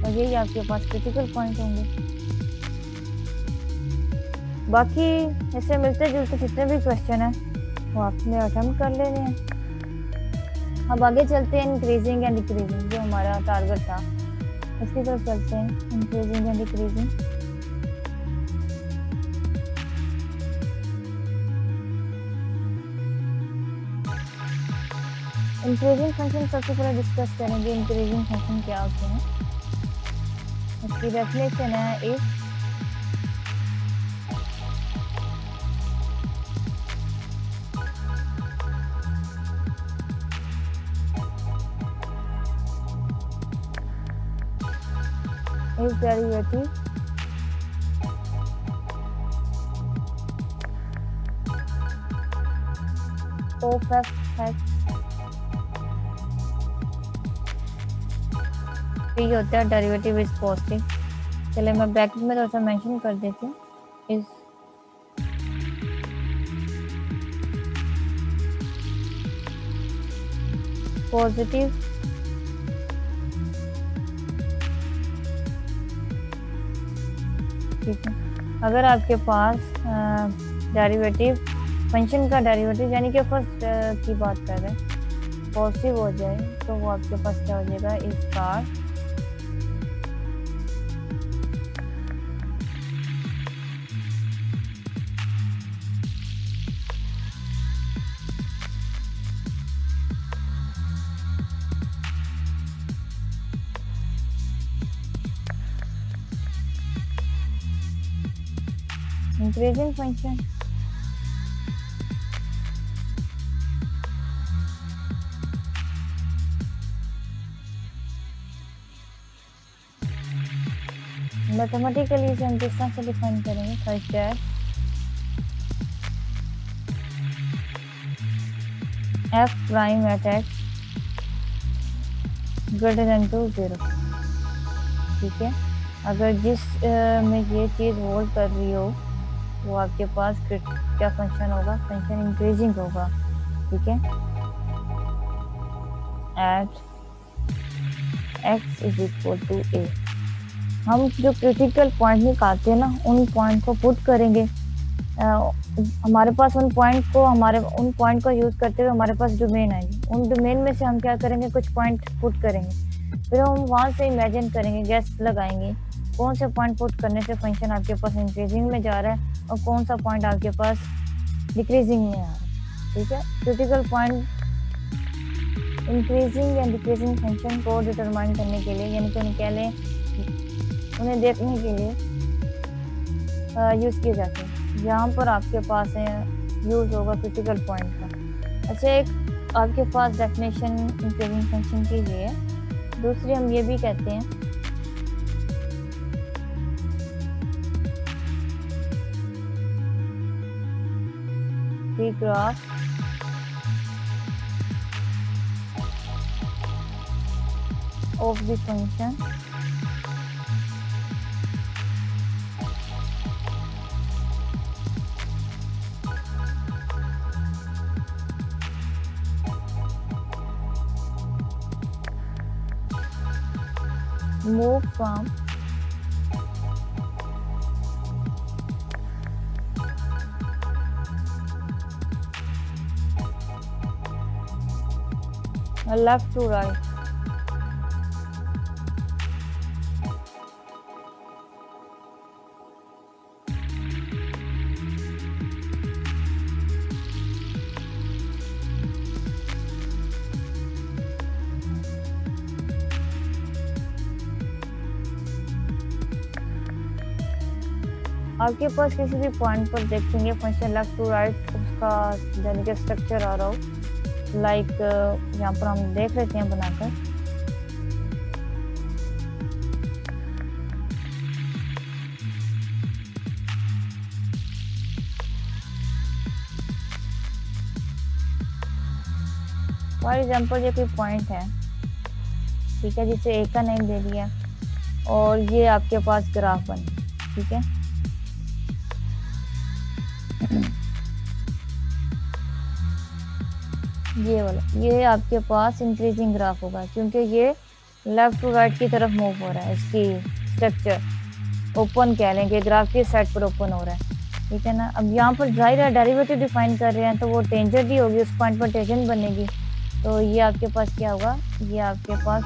और यही आपके पास क्रिटिकल पॉइंट होंगे। बाकी इससे मिलते जुलते जितने भी क्वेश्चन हैं वो आपने अटेम्प्ट कर लेने हैं। अब आगे चलते हैं इंक्रीजिंग एंड डिक्रीजिंग, जो हमारा टारगेट था उसकी तरफ चलते हैं। Increasing and decreasing, increasing function सबसे पहले डिस्कस करेंगे। इंक्रीजिंग फंक्शन क्या होते हैं, इसकी डेफिनेशन है if derivative of f(x) ये होता है डेरिवेटिव इज पॉजिटिव। चलिए मैं ब्रैकेट में थोड़ा सा मेंशन कर देती हूँ, इज पॉजिटिव ठीक है। अगर आपके पास डेरिवेटिव फंक्शन का डेरिवेटिव यानी कि फर्स्ट की बात कर रहे हैं पॉजिटिव हो जाए तो वो आपके पास क्या हो जाएगा, इस बार इंक्रीजिंग फंक्शन, मैथमेटिकली इसे हम किस तरह से डिफाइन करेंगे? Such that f prime at x greater than to 0, ठीक है। अगर जिस में ये चीज़ होल्ड कर रही हो वो आपके पास क्या फंक्शन होगा? फंक्शन इंक्रीजिंग होगा, ठीक है। At x is equal to a, हम जो क्रिटिकल पॉइंट निकालते हैं ना उन पॉइंट को पुट करेंगे। हमारे पास उन पॉइंट को यूज़ करते हुए हमारे पास डोमेन आएगी। उन डोमेन में से हम क्या करेंगे? कुछ पॉइंट पुट करेंगे, फिर हम वहाँ से इमेजिन करेंगे, गेस लगाएंगे कौन से पॉइंट पुट करने से फंक्शन आपके पास इंक्रीजिंग में जा रहा है और कौन सा पॉइंट आपके पास डिक्रीजिंग में आ रहा है, ठीक है। क्रिटिकल पॉइंट इंक्रीजिंग या डिक्रीजिंग फंक्शन को डिटरमाइन करने के लिए, यानी कि उन्हें देखने के लिए यूज़ किए जाते हैं। यहाँ पर आपके पास है यूज़ होगा क्रिटिकल पॉइंट का। अच्छा, एक आपके पास डेफिनेशन इंक्रीजिंग फंक्शन की ये है। दूसरी हम ये भी कहते हैं the graph of the function move from left to right. आपके पास किसी भी पॉइंट पर देखेंगे फंक्शन लेफ्ट टू राइट उसका यानी कि स्ट्रक्चर आ रहा हो। लाइक यहाँ पर हम देख लेते हैं बनाकर। फॉर एग्जाम्पल ये कोई पॉइंट है, ठीक है, जिसे ए का नेम दे दिया और ये आपके पास ग्राफ बने, ठीक है। ये वाला, ये आपके पास इंक्रीजिंग ग्राफ होगा क्योंकि ये लेफ्ट टू राइट की तरफ मूव हो रहा है। इसकी स्ट्रक्चर ओपन कह लेंगे, ग्राफ की साइड पर ओपन हो रहा है, ठीक है ना। अब यहाँ पर जाहिर है डेरिवेटिव डिफाइन कर रहे हैं तो वो टेंजेंट ही होगी, उस पॉइंट पर टेंजेंट बनेगी। तो ये आपके पास क्या होगा? ये आपके पास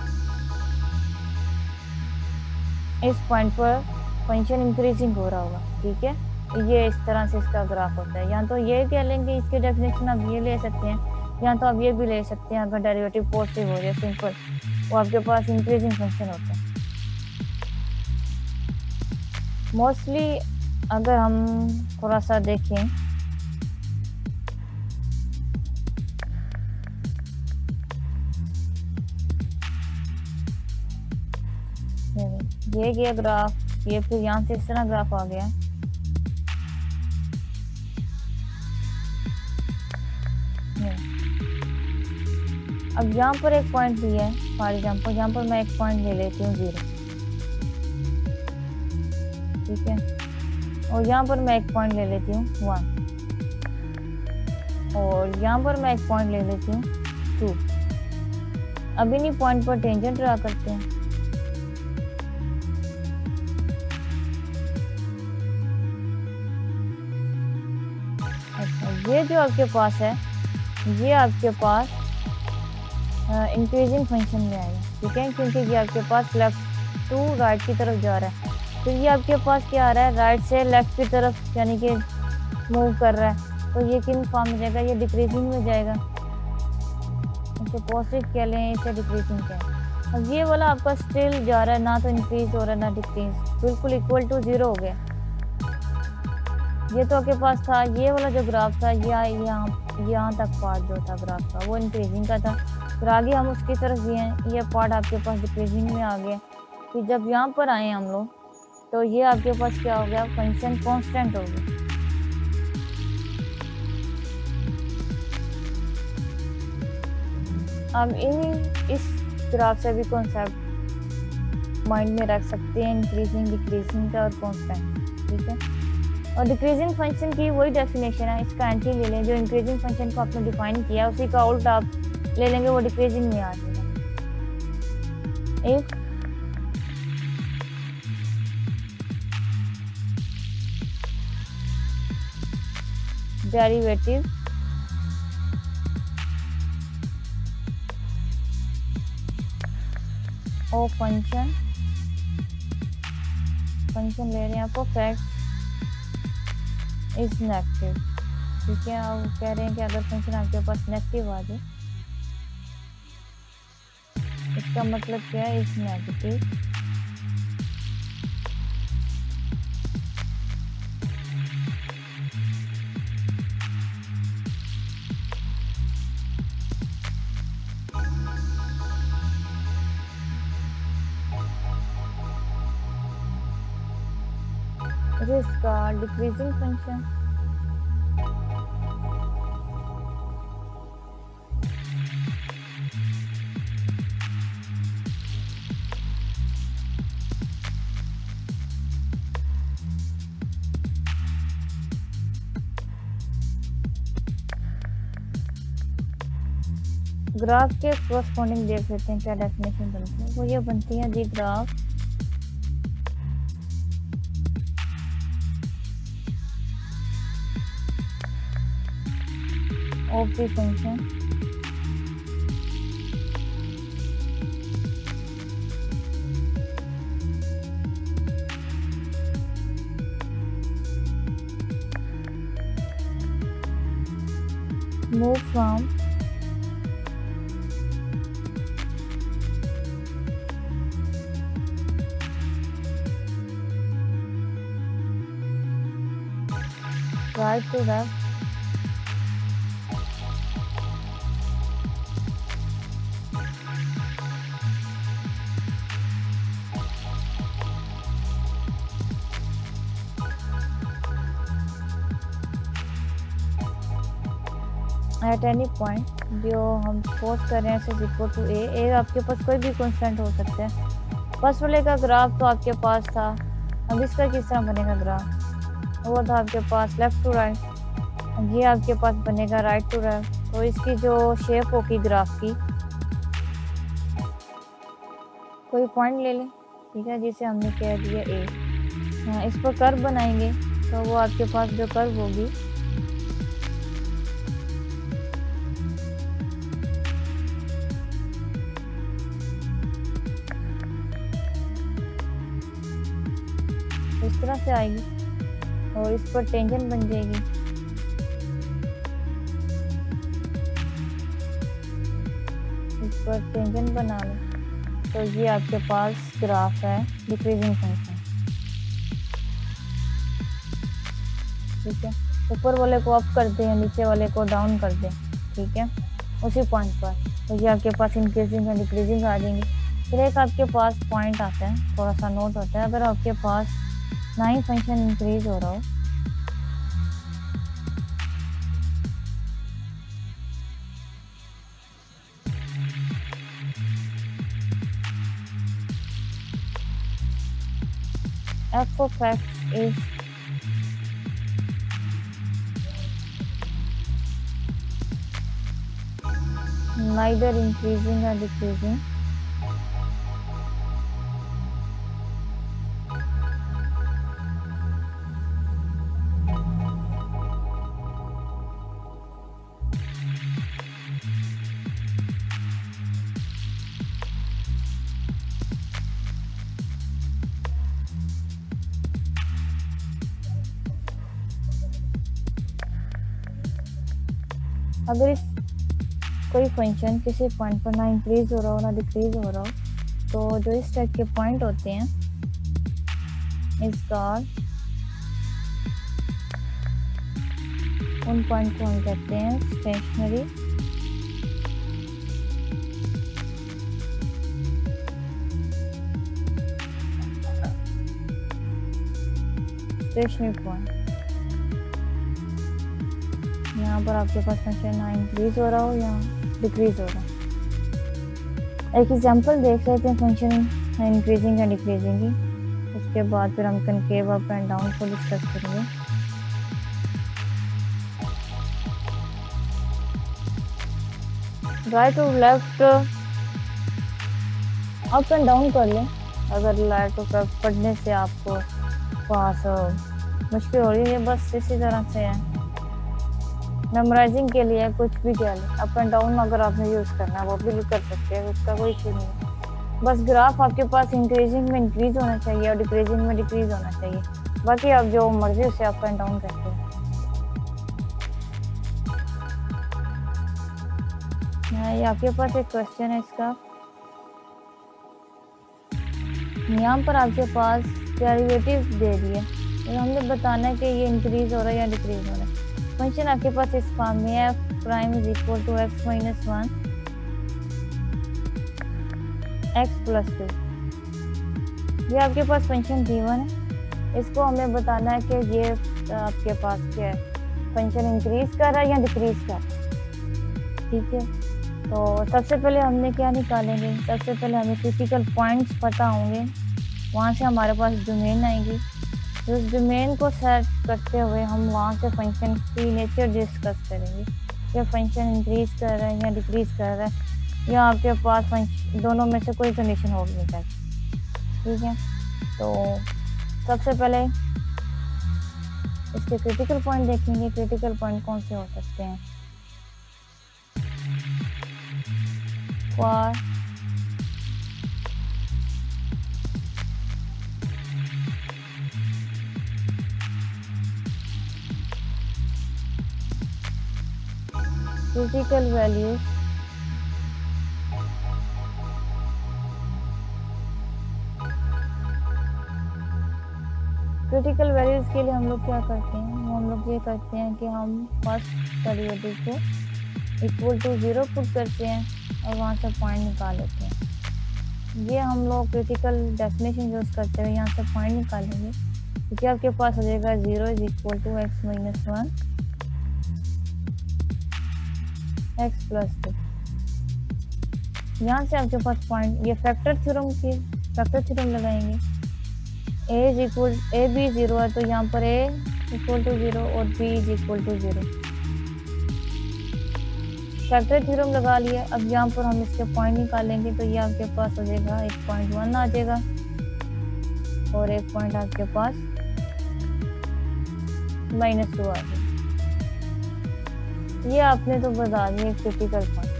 इस पॉइंट पर फंक्शन इंक्रीजिंग हो रहा होगा, ठीक है। ये इस तरह से इसका ग्राफ होता है। या तो ये कह लेंगे, इसके डेफिनेशन आप ये ले सकते हैं, या तो आप ये भी ले सकते हैं अगर डेरिवेटिव पॉजिटिव हो जाए सिंपल, वो आपके पास इंक्रीजिंग फंक्शन होता है। मोस्टली अगर हम थोड़ा सा देखें ये गया ग्राफ, ये फिर यहाँ से इस तरह ग्राफ आ गया। अब यहाँ पर एक पॉइंट दिया है, फॉर एग्जाम्पल यहाँ पर मैं एक पॉइंट ले लेती हूँ 0, ठीक है, और यहाँ पर मैं एक पॉइंट ले लेती हूँ 1, और यहाँ पर मैं एक पॉइंट ले लेती हूँ 2। अब इन्हीं पॉइंट पर टेंजेंट ड्रा करते हैं। अच्छा, ये जो आपके पास है ये आपके पास इंक्रीजिंग फंक्शन में आएगा, ठीक है, क्योंकि ये आपके पास लेफ्ट टू राइट की तरफ जा रहा है। तो ये आपके पास क्या आ रहा है? राइट से लेफ्ट की तरफ यानी कि मूव कर रहा है। तो ये किन फॉर्म में जाएगा? ये डिक्रीजिंग में जाएगा। इसे पॉजिटिव कह लें, इसे डिक्रीजिंग कहें। अब ये वाला आपका स्टिल जा रहा है, ना तो इंक्रीज हो रहा है ना डिक्रीज, बिल्कुल इक्वल टू 0 हो गया। ये तो आपके पास था, ये वाला जो ग्राफ था यहाँ तक पार्ट जो था ग्राफ का वो इंक्रीजिंग का था, फिर आगे हम उसकी तरफ गए हैं, ये पार्ट आपके पास डिक्रीजिंग में आ गया। फिर जब यहाँ पर आए हम लोग तो ये आपके पास क्या हो गया, फंक्शन कांस्टेंट हो गया। अब इस ग्राफ से भी कॉन्सेप्ट माइंड में रख सकते हैं, इंक्रीजिंग डिक्रीजिंग का और कांस्टेंट, ठीक है। और डिक्रीजिंग फंक्शन की वही डेफिनेशन है, इसका एंटी ले लें, जो इंक्रीजिंग फंक्शन को आपने डिफाइन किया उसी का उल्टा आप ले लेंगे, वो डिक्रीजिंग में आ जाएगा। इफ डेरिवेटिव ऑफ फंक्शन ले रहे हैं आप, फैक्ट इज नेगेटिव, ठीक है। आप कह रहे हैं कि अगर फंक्शन आपके पास नेगेटिव आ जाए, इसका मतलब क्या है, इज नेगेटिव। इसका डिक्रीजिंग फंक्शन ग्राफ के कोरस्पॉन्डिंग देख लेते हैं क्या डेफिनेशन बनती है। वो ये बनती है, the graph of the function move from right to left at any point, जो हम सपोज कर रहे हैं इज इक्वल टू ए आपके पास कोई भी कांस्टेंट हो सकता है। फर्स्ट वाले का ग्राफ तो आपके पास था, अब इसका किस तरह बनेगा ग्राफ, वो था आपके पास लेफ्ट टू राइट, ये आपके पास बनेगा राइट टू लेफ्ट। तो इसकी जो शेप होगी ग्राफ की, कोई पॉइंट ले लें, ठीक है, जिसे हमने कह दिया ए, इस पर कर्व बनाएंगे तो वो आपके पास जो कर्व होगी इस तरह से आएगी और इस पर टेंजेंट बन जाएगी। इस पर टेंजेंट बना लो तो ये आपके पास ग्राफ है डिक्रीजिंग फंक्शन, ठीक है। ऊपर वाले को अप कर दें, नीचे वाले को डाउन कर दें, ठीक है, उसी पॉइंट पर, तो ये आपके पास इंक्रीजिंग और डिक्रीजिंग आ जाएंगे। फिर एक आपके पास पॉइंट आता है, थोड़ा सा नोट होता है, अगर आपके पास ना ही फंक्शन इंक्रीज हो रहा हो f of x is neither increasing or decreasing, अगर इस कोई फंक्शन किसी पॉइंट पर ना इंक्रीज हो रहा हो ना डिक्रीज हो रहा हो, तो जो इस टाइप के पॉइंट होते हैं इसका उन पॉइंट को हम कहते हैं स्टेशनरी पॉइंट। यहाँ पर आपके पास फंक्शन ना इंक्रीज हो रहा हो या डिक्रीज हो रहा हो। एक एग्जांपल देख लेते हैं फंक्शन इंक्रीजिंग या डिक्रीजिंग की, उसके बाद फिर हम कनकेव अप एंड डाउन को डिस्कस करेंगे। राइट और लेफ्ट अप एंड डाउन कर लें। अगर राइट और लेफ्ट पढ़ने से आपको पास मुश्किल हो रही है, बस इसी तरह से है। मेमोराइजिंग के लिए कुछ भी कह लें, अप एंड डाउन अगर आपने यूज़ करना है वो भी कर सकते हैं, उसका कोई इशू नहीं है। बस ग्राफ आपके पास इंक्रीजिंग में इंक्रीज होना चाहिए और डिक्रीजिंग में डिक्रीज होना चाहिए। बाकी आप जो मर्जी उसे अप एंड डाउन करते हैं। ये आपके पास एक क्वेश्चन है इसका। यहाँ पर आपके पास डेरिवेटिव दे दिए और हमने बताना है कि ये इंक्रीज हो रहा है या डिक्रीज हो रहा है। फंक्शन आपके पास इस फॉर्म में है, f prime is equal to x minus 1 x plus 2। ये आपके पास फंक्शन गिवन है, इसको हमें बताना है कि ये आपके पास क्या है, फंक्शन इंक्रीज कर रहा है या डिक्रीज कर रहा है। ठीक है, तो सबसे पहले हमने क्या निकालेंगे, सबसे पहले हमें क्रिटिकल पॉइंट्स पता होंगे, वहाँ से हमारे पास डोमेन आएगी। उस डोमेन को सेट करते हुए हम वहाँ से फंक्शन की नेचर डिस्कस करेंगे कि फंक्शन इंक्रीज कर रहा है या डिक्रीज कर रहा है, या आपके पास दोनों में से कोई कंडीशन होगी चाहिए। ठीक है, तो सबसे पहले इसके क्रिटिकल पॉइंट देखेंगे। क्रिटिकल पॉइंट कौन से हो सकते हैं? For critical values critical values के लिए हम लोग क्या करते हैं, हम लोग ये करते हैं कि हम फर्स्ट डेरिवेटिव को इक्वल टू 0 पुट करते हैं और वहाँ से पॉइंट निकाल लेते हैं। ये हम लोग क्रिटिकल डेफिनेशन यूज करते हुए यहाँ से पॉइंट निकालेंगे, क्योंकि आपके पास हो जाएगा 0 is equal to x minus 1 x plus 2। यहाँ से आपके पास पॉइंट, ये फैक्टर थ्योरम लगाएंगे। a b 0 है, तो यहाँ पर a इक्वल टू 0 और b is equal to 0। Factor theorem लगा लिया। अब यहाँ पर हम इसके पॉइंट निकालेंगे, तो ये आपके पास हो जाएगा 1.1 आ जाएगा और एक पॉइंट आपके पास -2 आ जाएगा। ये आपने तो बता दिया क्रिटिकल पॉइंट।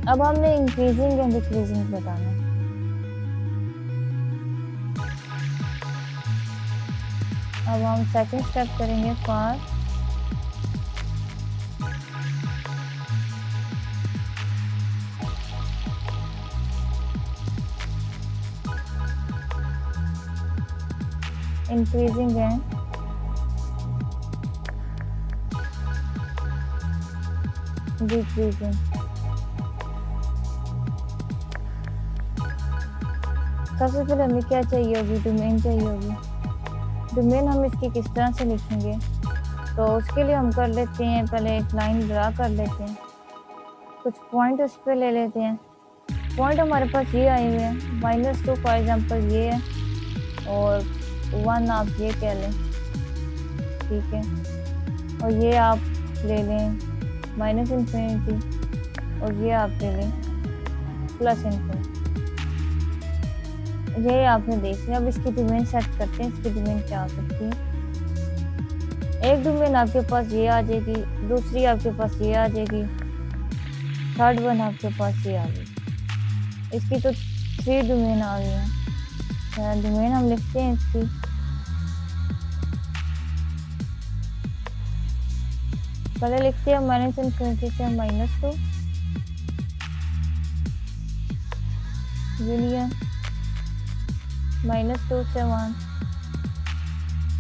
अब हमने इंक्रीजिंग एंड डिक्रीजिंग बताना है। अब हम सेकंड स्टेप करेंगे फॉर इंक्रीजिंग एंड डिक्रीजिंग। सबसे पहले हमें क्या चाहिए होगी, डोमेन चाहिए होगी। डोमेन हम इसकी किस तरह से लिखेंगे, तो उसके लिए हम कर लेते हैं, पहले एक लाइन ड्रा कर लेते हैं, कुछ पॉइंट उस पर ले लेते हैं। पॉइंट हमारे पास ये आए हुए हैं, -2 फॉर एग्जांपल ये है और 1 आप ये कह लें। ठीक है, और ये आप ले लें -∞ और ये आप ले लें +∞। ये आपने देख लिया। अब इसकी डोमेन सेट करते हैं। इसकी डोमेन क्या हो सकती है, एक डोमेन आपके पास ये आ जाएगी, दूसरी आपके पास ये आ जाएगी, थर्ड वन आपके पास ये आ जाएगी। इसकी तो 3 डोमेन आ गई हैं। डोमेन हम लिखते हैं इसकी, पहले लिखते हैं -∞ से -2 यूनियन, -2 से 1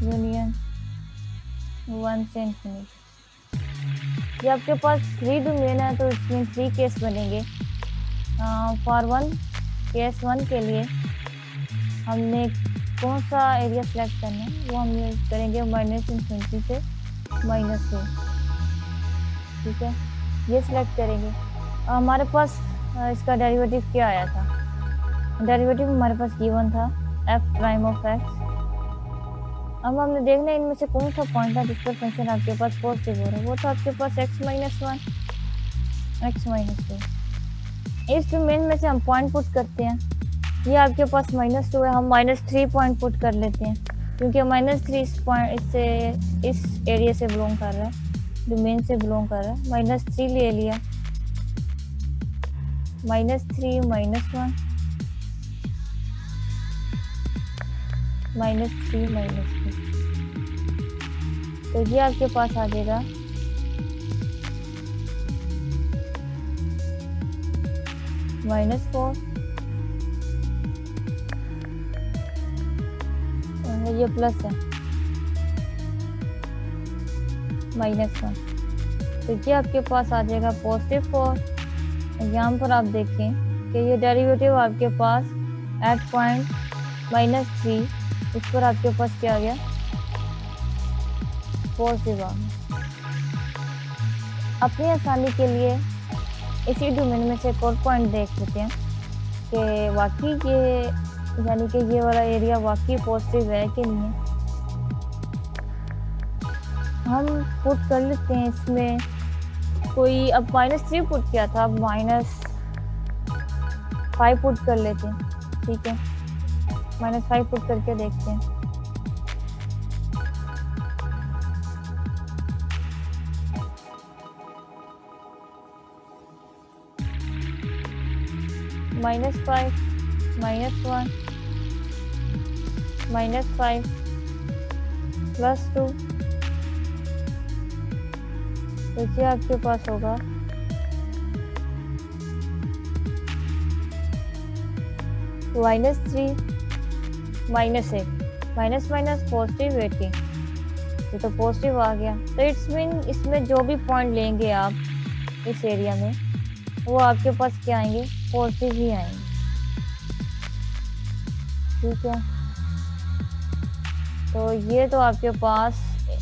यूनियन, 1 से इंफिनिटी। ये आपके पास 3 डोमेन है तो इसमें 3 केस बनेंगे। फॉर 1 केस 1 के लिए हमने कौन सा एरिया सेलेक्ट करना है वो हम करेंगे -∞ से -2। ठीक है, ये सिलेक्ट करेंगे। हमारे पास इसका डेरिवेटिव क्या आया था? डेरिवेटिव हमारे पास गिवन था f'(x). अब हमने देखना है इनमें से कौन सा पॉइंट है जिस पर फंक्शन आपके पास पॉजिटिव हो रहा है। वो तो आपके पास x-1 x-2। इस डोमेन में से हम पॉइंट पुट करते हैं। ये आपके पास -2 है, हम -3 पॉइंट पुट कर लेते हैं क्योंकि -3 इस एरिया से बिलोंग कर रहा है, डोमेन से बिलोंग कर रहा है। -3 ले लिया, -3 -1 -3 -2। तो ये आपके पास आ जाएगा -4 और ये प्लस है -1। तो ये आपके पास आ जाएगा +4। यहाँ पर आप देखें कि ये डेरिवेटिव आपके पास एट पॉइंट -3 इस पर आपके पास क्या आ गया? पॉजिटिव आ गया। अपनी आसानी के लिए इसी डोमेन में से एक और पॉइंट देख लेते हैं कि वाकई ये यानी कि ये वाला एरिया वाकई पॉजिटिव है कि नहीं है। हम पुट कर लेते हैं इसमें कोई, अब -3 पुट किया था, अब -5 पुट कर लेते हैं। ठीक है, -5 पुट करके देखते हैं। -5 -1 -5 +2। तो ये आपके पास होगा -3 -1 +18। ये तो पॉजिटिव आ गया। तो इट्स मीन इसमें जो भी पॉइंट लेंगे आप इस एरिया में वो आपके पास क्या आएंगे? पॉजिटिव ही आएंगे। ठीक है, तो ये तो आपके पास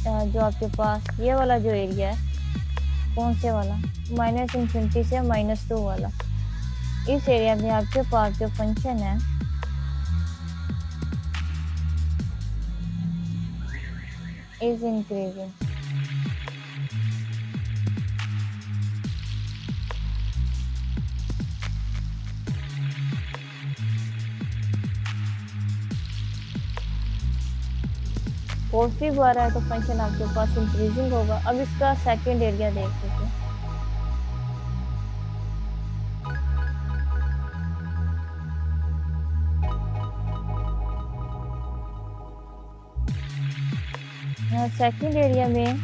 जो आपके पास ये वाला जो एरिया है, कौन से वाला? -∞ से -2 वाला, इस एरिया में आपके पास जो फंक्शन है इज इंक्रीजिंग। पॉजिटिव आ रहा है तो फंक्शन आपके पास इंक्रीजिंग होगा। अब इसका सेकंड एरिया देख लेते हैं। सेकंड एरिया में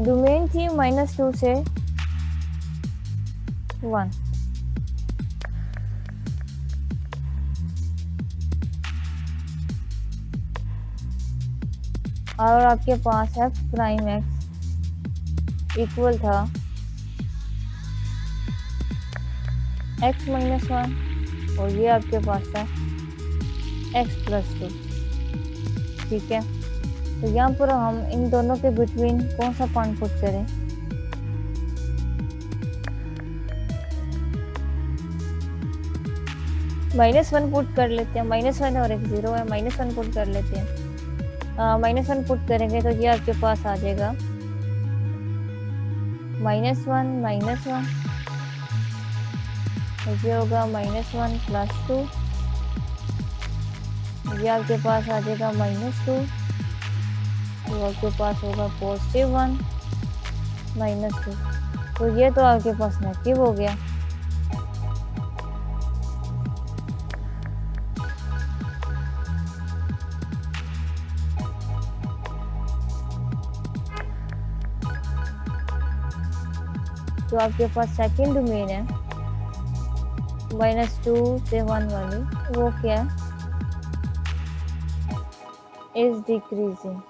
डोमेन थी -2 से 1। और आपके पास f'(x) इक्वल था x-1 और ये आपके पास था x+2। ठीक है, तो यहाँ पर हम इन दोनों के बिटवीन कौन सा पॉइंट पुट करें? -1 पुट कर लेते हैं। -1 और एक 0 है, -1 पुट कर लेते हैं। -1 पुट करेंगे तो ये आपके पास आ जाएगा -1 -1, तो ये होगा -1 +2। ये आपके पास आ जाएगा -2, तो आपके पास होगा +1 -2। तो ये तो आपके पास नेगेटिव हो गया। जो आपके पास सेकंड डोमेन है -2 से 1 वाली, वो क्या है? is decreasing.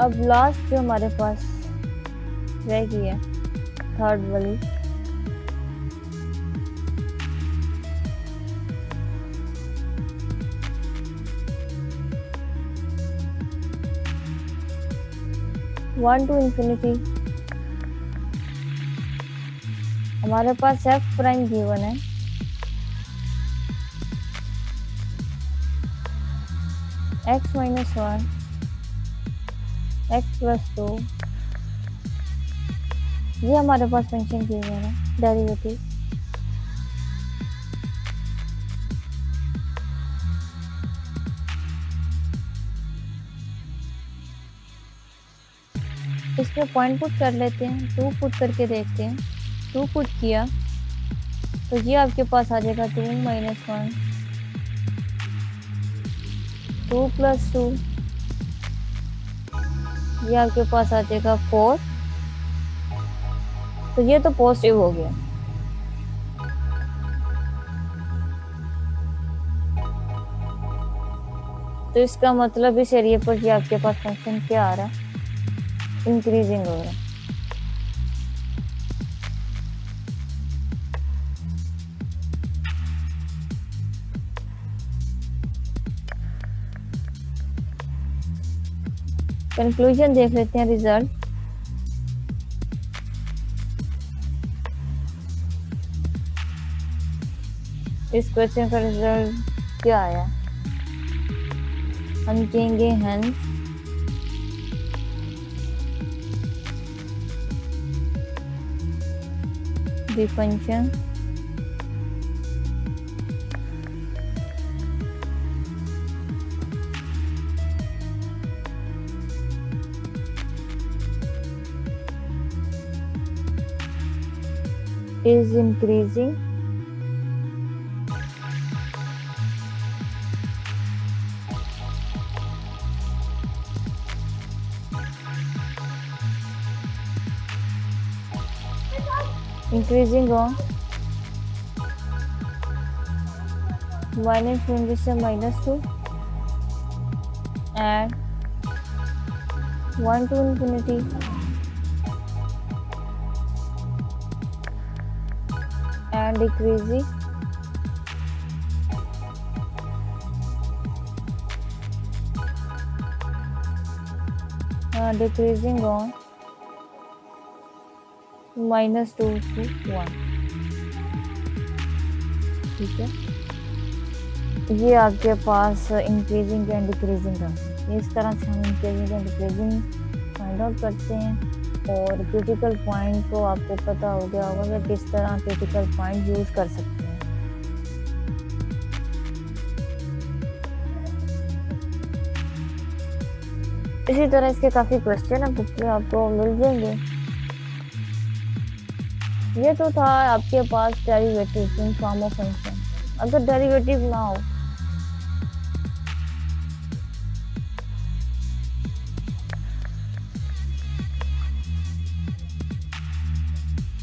अब लास्ट जो हमारे पास रह गई है थर्ड वाली, वन टू इंफिनिटी। हमारे पास एफ प्राइम गिवन है, x minus one, x plus two, ये हमारे पास फंक्शन गिवन है डेरिवेटिव। इसमें पॉइंट पुट कर लेते हैं, टू पुट करके देखते हैं। टू पुट किया तो ये आपके पास आ जाएगा two minus one, two plus two, ये आपके पास आ जाएगा फोर। तो ये तो पॉजिटिव हो गया। तो इसका मतलब इस एरिया पर ये आपके पास फंक्शन क्या आ रहा है, इंक्रीजिंग हो रहा है। कंक्लूजन देख लेते हैं, रिजल्ट। इस क्वेश्चन का रिजल्ट क्या आया, हम कहेंगे hence the function is increasing on minus one से minus two and one to infinity and decreasing on minus two to one. ठीक है, ये आपके पास इंक्रीजिंग एंड डिक्रीजिंग का, इस तरह से हम increasing and decreasing find out करते हैं। और क्रिटिकल पॉइंट को आपको पता हो गया होगा कि किस तरह क्रिटिकल पॉइंट यूज कर सकते हैं। इसी तरह इसके काफी क्वेश्चन आपको मिल जाएंगे। ये तो था आपके पास derivative in form of function. अगर डेरिवेटिव ना हो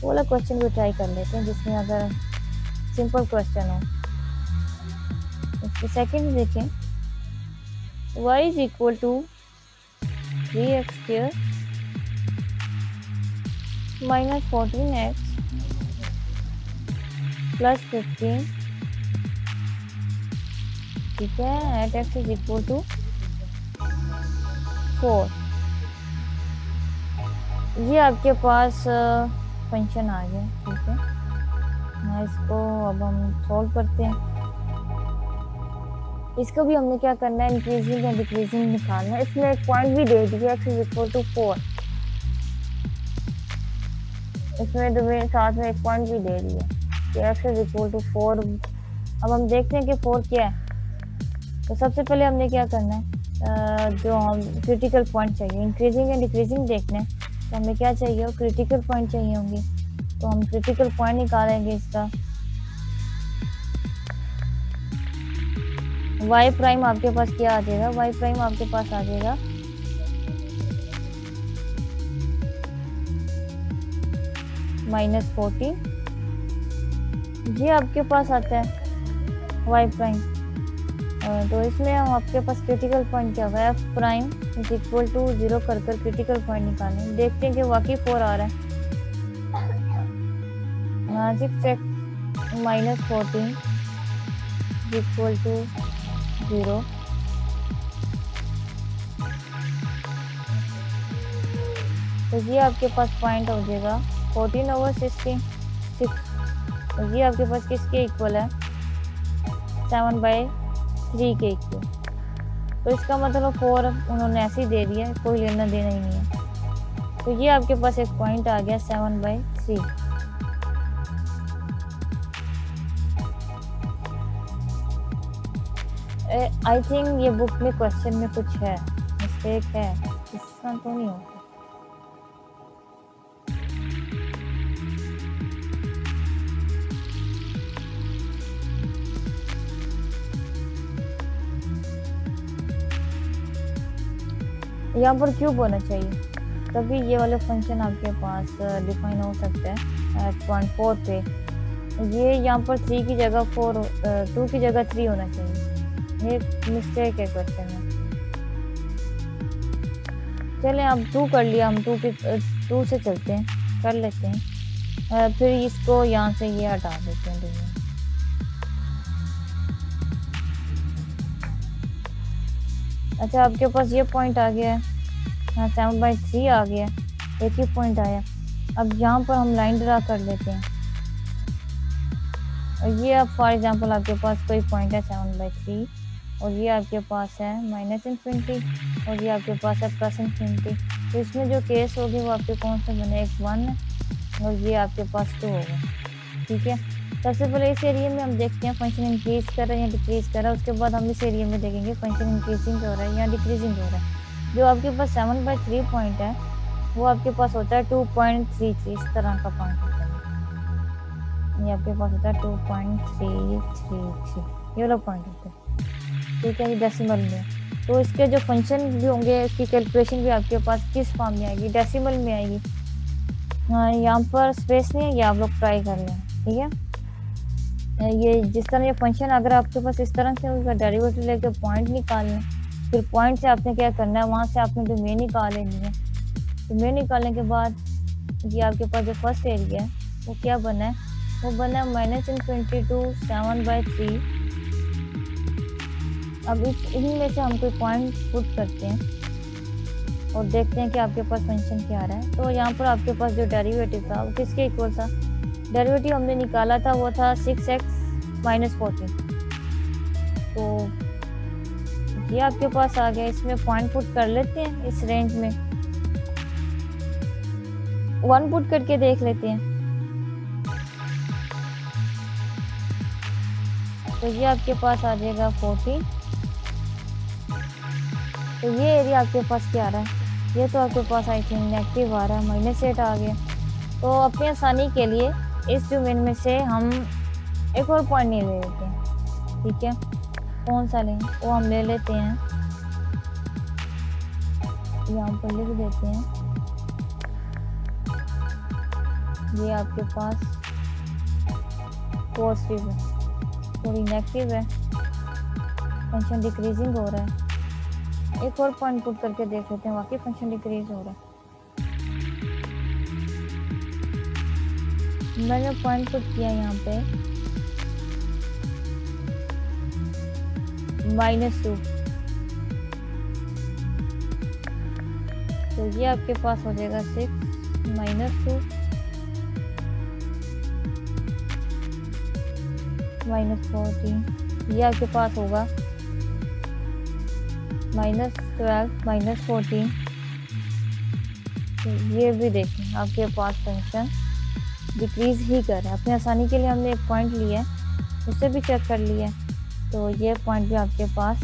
वो वाला क्वेश्चन भी ट्राई कर लेते हैं, जिसमें अगर सिंपल क्वेश्चन हो। इसके सेकंड देखें, y is equal to 3x square minus 14x plus 15, ठीक है, at X is equal to 4। ये आपके पास फंक्शन आ गया। ठीक है, ना इसको अब हम सॉल्व करते हैं। इसको भी हमने क्या करना है, इंक्रीजिंग या डिक्रीजिंग निकालना है। इसमें एक पॉइंट भी दे दिया, एक्स इज इक्वल टू 4। इसमें तुम्हें साथ में एक पॉइंट भी दे दिया कि एक्स इज इक्वल टू 4। अब हम देखते हैं कि 4 क्या है। तो सबसे पहले हमने क्या करना है, जो हम क्रिटिकल पॉइंट चाहिए, इंक्रीजिंग या डिक्रीजिंग देखना है, तो हमें क्या चाहिए, क्रिटिकल पॉइंट चाहिए होंगे। तो हम क्रिटिकल पॉइंट निकालेंगे इसका। वाई प्राइम आपके पास क्या आ जाएगा, वाई प्राइम आपके पास आ जाएगा -14, ये आपके पास आता है y प्राइम। तो इसमें हम आपके पास क्रिटिकल पॉइंट क्या होगा, f prime is equal to 0 कर क्रिटिकल पॉइंट निकालें। देखते हैं कि वाकई 4 आ रहा है। 6x -14 equal to 0। तो ये आपके पास पॉइंट हो जाएगा 14/66। तो ये आपके पास किसके इक्वल है, 7/3 के इक्वल। तो इसका मतलब 4 उन्होंने ऐसे ही दे दिया, कोई लेना देना ही नहीं है। तो ये आपके पास एक पॉइंट आ गया 7/3। आई थिंक ये बुक में क्वेश्चन में कुछ है, मिस्टेक है, इसका तो नहीं होगा। यहाँ पर क्यूब होना चाहिए, तभी ये वाले फंक्शन आपके पास डिफाइन हो सकता है 4 पे। ये यहाँ पर 3 की जगह 4, 2 की जगह 3 होना चाहिए। ये मिस्टेक है क्वेश्चन में। चलें अब 2 कर लिया, हम 2 से चलते हैं, कर लेते हैं। फिर इसको यहाँ से ये हटा देते हैं। अच्छा, आपके पास ये पॉइंट आ गया है, हाँ 7/3 आ गया, एक ही पॉइंट आया। अब यहाँ पर हम लाइन ड्रा कर लेते हैं। और ये अब फॉर एग्जांपल आपके पास कोई पॉइंट है 7/3, और ये आपके पास है -∞, और ये आपके पास है +∞। तो इसमें जो केस होगी वो आपके कौन सा बने, एक 1 है और ये आपके पास 2 होगा। ठीक है, सबसे पहले इस एरिया में हम देखते हैं फंक्शन इंक्रीज कर रहा है या डिक्रीज कर रहा है। उसके बाद हम इस एरिया में देखेंगे फंक्शन इंक्रीजिंग हो रहा है या डिक्रीजिंग हो रहा है। जो आपके पास 7/3 पॉइंट है वो आपके पास होता है 2.33, इस तरह का पॉइंट होता है। ये आपके पास होता है 2.333, ये वाला पॉइंट होता है। ठीक है, ये डेसिमल में। तो इसके जो फंक्शन भी होंगे, इसकी कैलकुलेशन भी आपके पास किस फॉर्म में आएगी, डेसिमल में आएगी। हाँ, यहाँ पर स्पेस नहीं है, ये आप लोग ट्राई कर लें। ठीक है, ये जिस तरह ये फंक्शन अगर आपके पास इस तरह से उसका डेरिवेटिव लेके पॉइंट निकालना, फिर पॉइंट से आपने क्या करना है, वहाँ से आपने डोमेन निकाल लेनी है। डोमेन निकालने के बाद ये आपके पास जो फर्स्ट एरिया है वो क्या बना है, वो बना है -∞ to 7/3। अब इन्हीं में से हम कोई पॉइंट पुट करते हैं और देखते हैं कि आपके पास फंक्शन क्या आ रहा है। तो यहाँ पर आपके पास जो डेरिवेटिव था वो किसके इक्वल था, डेरिवेटिव हमने निकाला था वो था 6x -14। तो ये आपके पास आ गया। इसमें पॉइंट पुट कर लेते हैं, इस रेंज में 1 पुट करके देख लेते हैं। तो ये आपके पास आ जाएगा 14। तो ये एरिया आपके पास क्या आ रहा है, ये तो आपके पास आई थिंक नेगेटिव आ रहा है, -8 आ गया। तो अपनी आसानी के लिए इस डोमेन में से हम एक और पॉइंट नहीं ले लेते हैं। ठीक है, कौन सा लें, वो हम ले लेते हैं, यहाँ पर लिख देते हैं। ये आपके पास पॉजिटिव है, थोड़ी नेगेटिव है, फंक्शन डिक्रीजिंग हो रहा है। एक और पॉइंट पुट करके देख लेते हैं, वाकई फंक्शन डिक्रीज हो रहा है। मैंने पॉइंट पुट किया यहाँ पे -2। तो ये आपके पास हो जाएगा 6 -2 -14। ये आपके पास होगा -12 -14। तो ये भी देखें आपके पास फंक्शन डिक्रीज ही कर रहा है। अपनी आसानी के लिए हमने एक पॉइंट लिया है, उससे भी चेक कर लिया है। तो ये पॉइंट भी आपके पास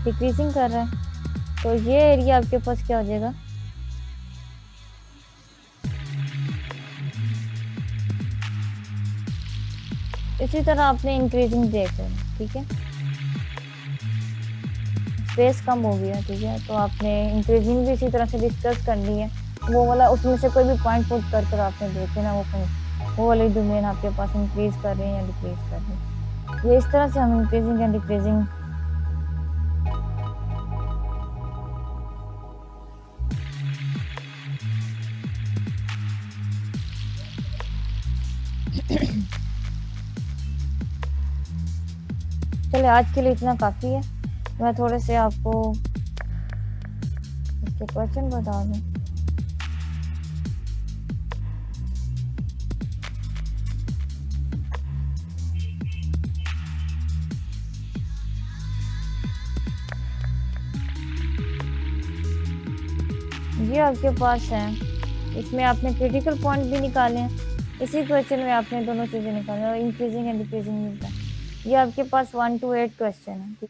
डिक्रीजिंग कर रहा है। तो ये एरिया आपके पास क्या हो जाएगा, इसी तरह आपने इंक्रीजिंग देख लेना। ठीक है, स्पेस कम हो गया, ठीक है? तो आपने इंक्रीजिंग भी इसी तरह से डिस्कस कर ली है। वो वाला उसमें से कोई भी पॉइंट पुट कर आपने देखे ना, वो वाले डोमेन आपके पास इंक्रीज कर रहे हैं या डिक्रीज कर रहे हैं। ये इस तरह से हम इंक्रीजिंग एंड डिक्रीजिंग चलिए आज के लिए इतना काफ़ी है। मैं थोड़े से आपको इसके क्वेश्चन बता दूं। ये आपके पास है, इसमें आपने क्रिटिकल पॉइंट भी निकाले हैं। इसी क्वेश्चन में आपने दोनों चीज़ें निकाली और इंक्रीजिंग एंड डिक्रीजिंग मिलता है। ये आपके पास 1 to 8 क्वेश्चन है।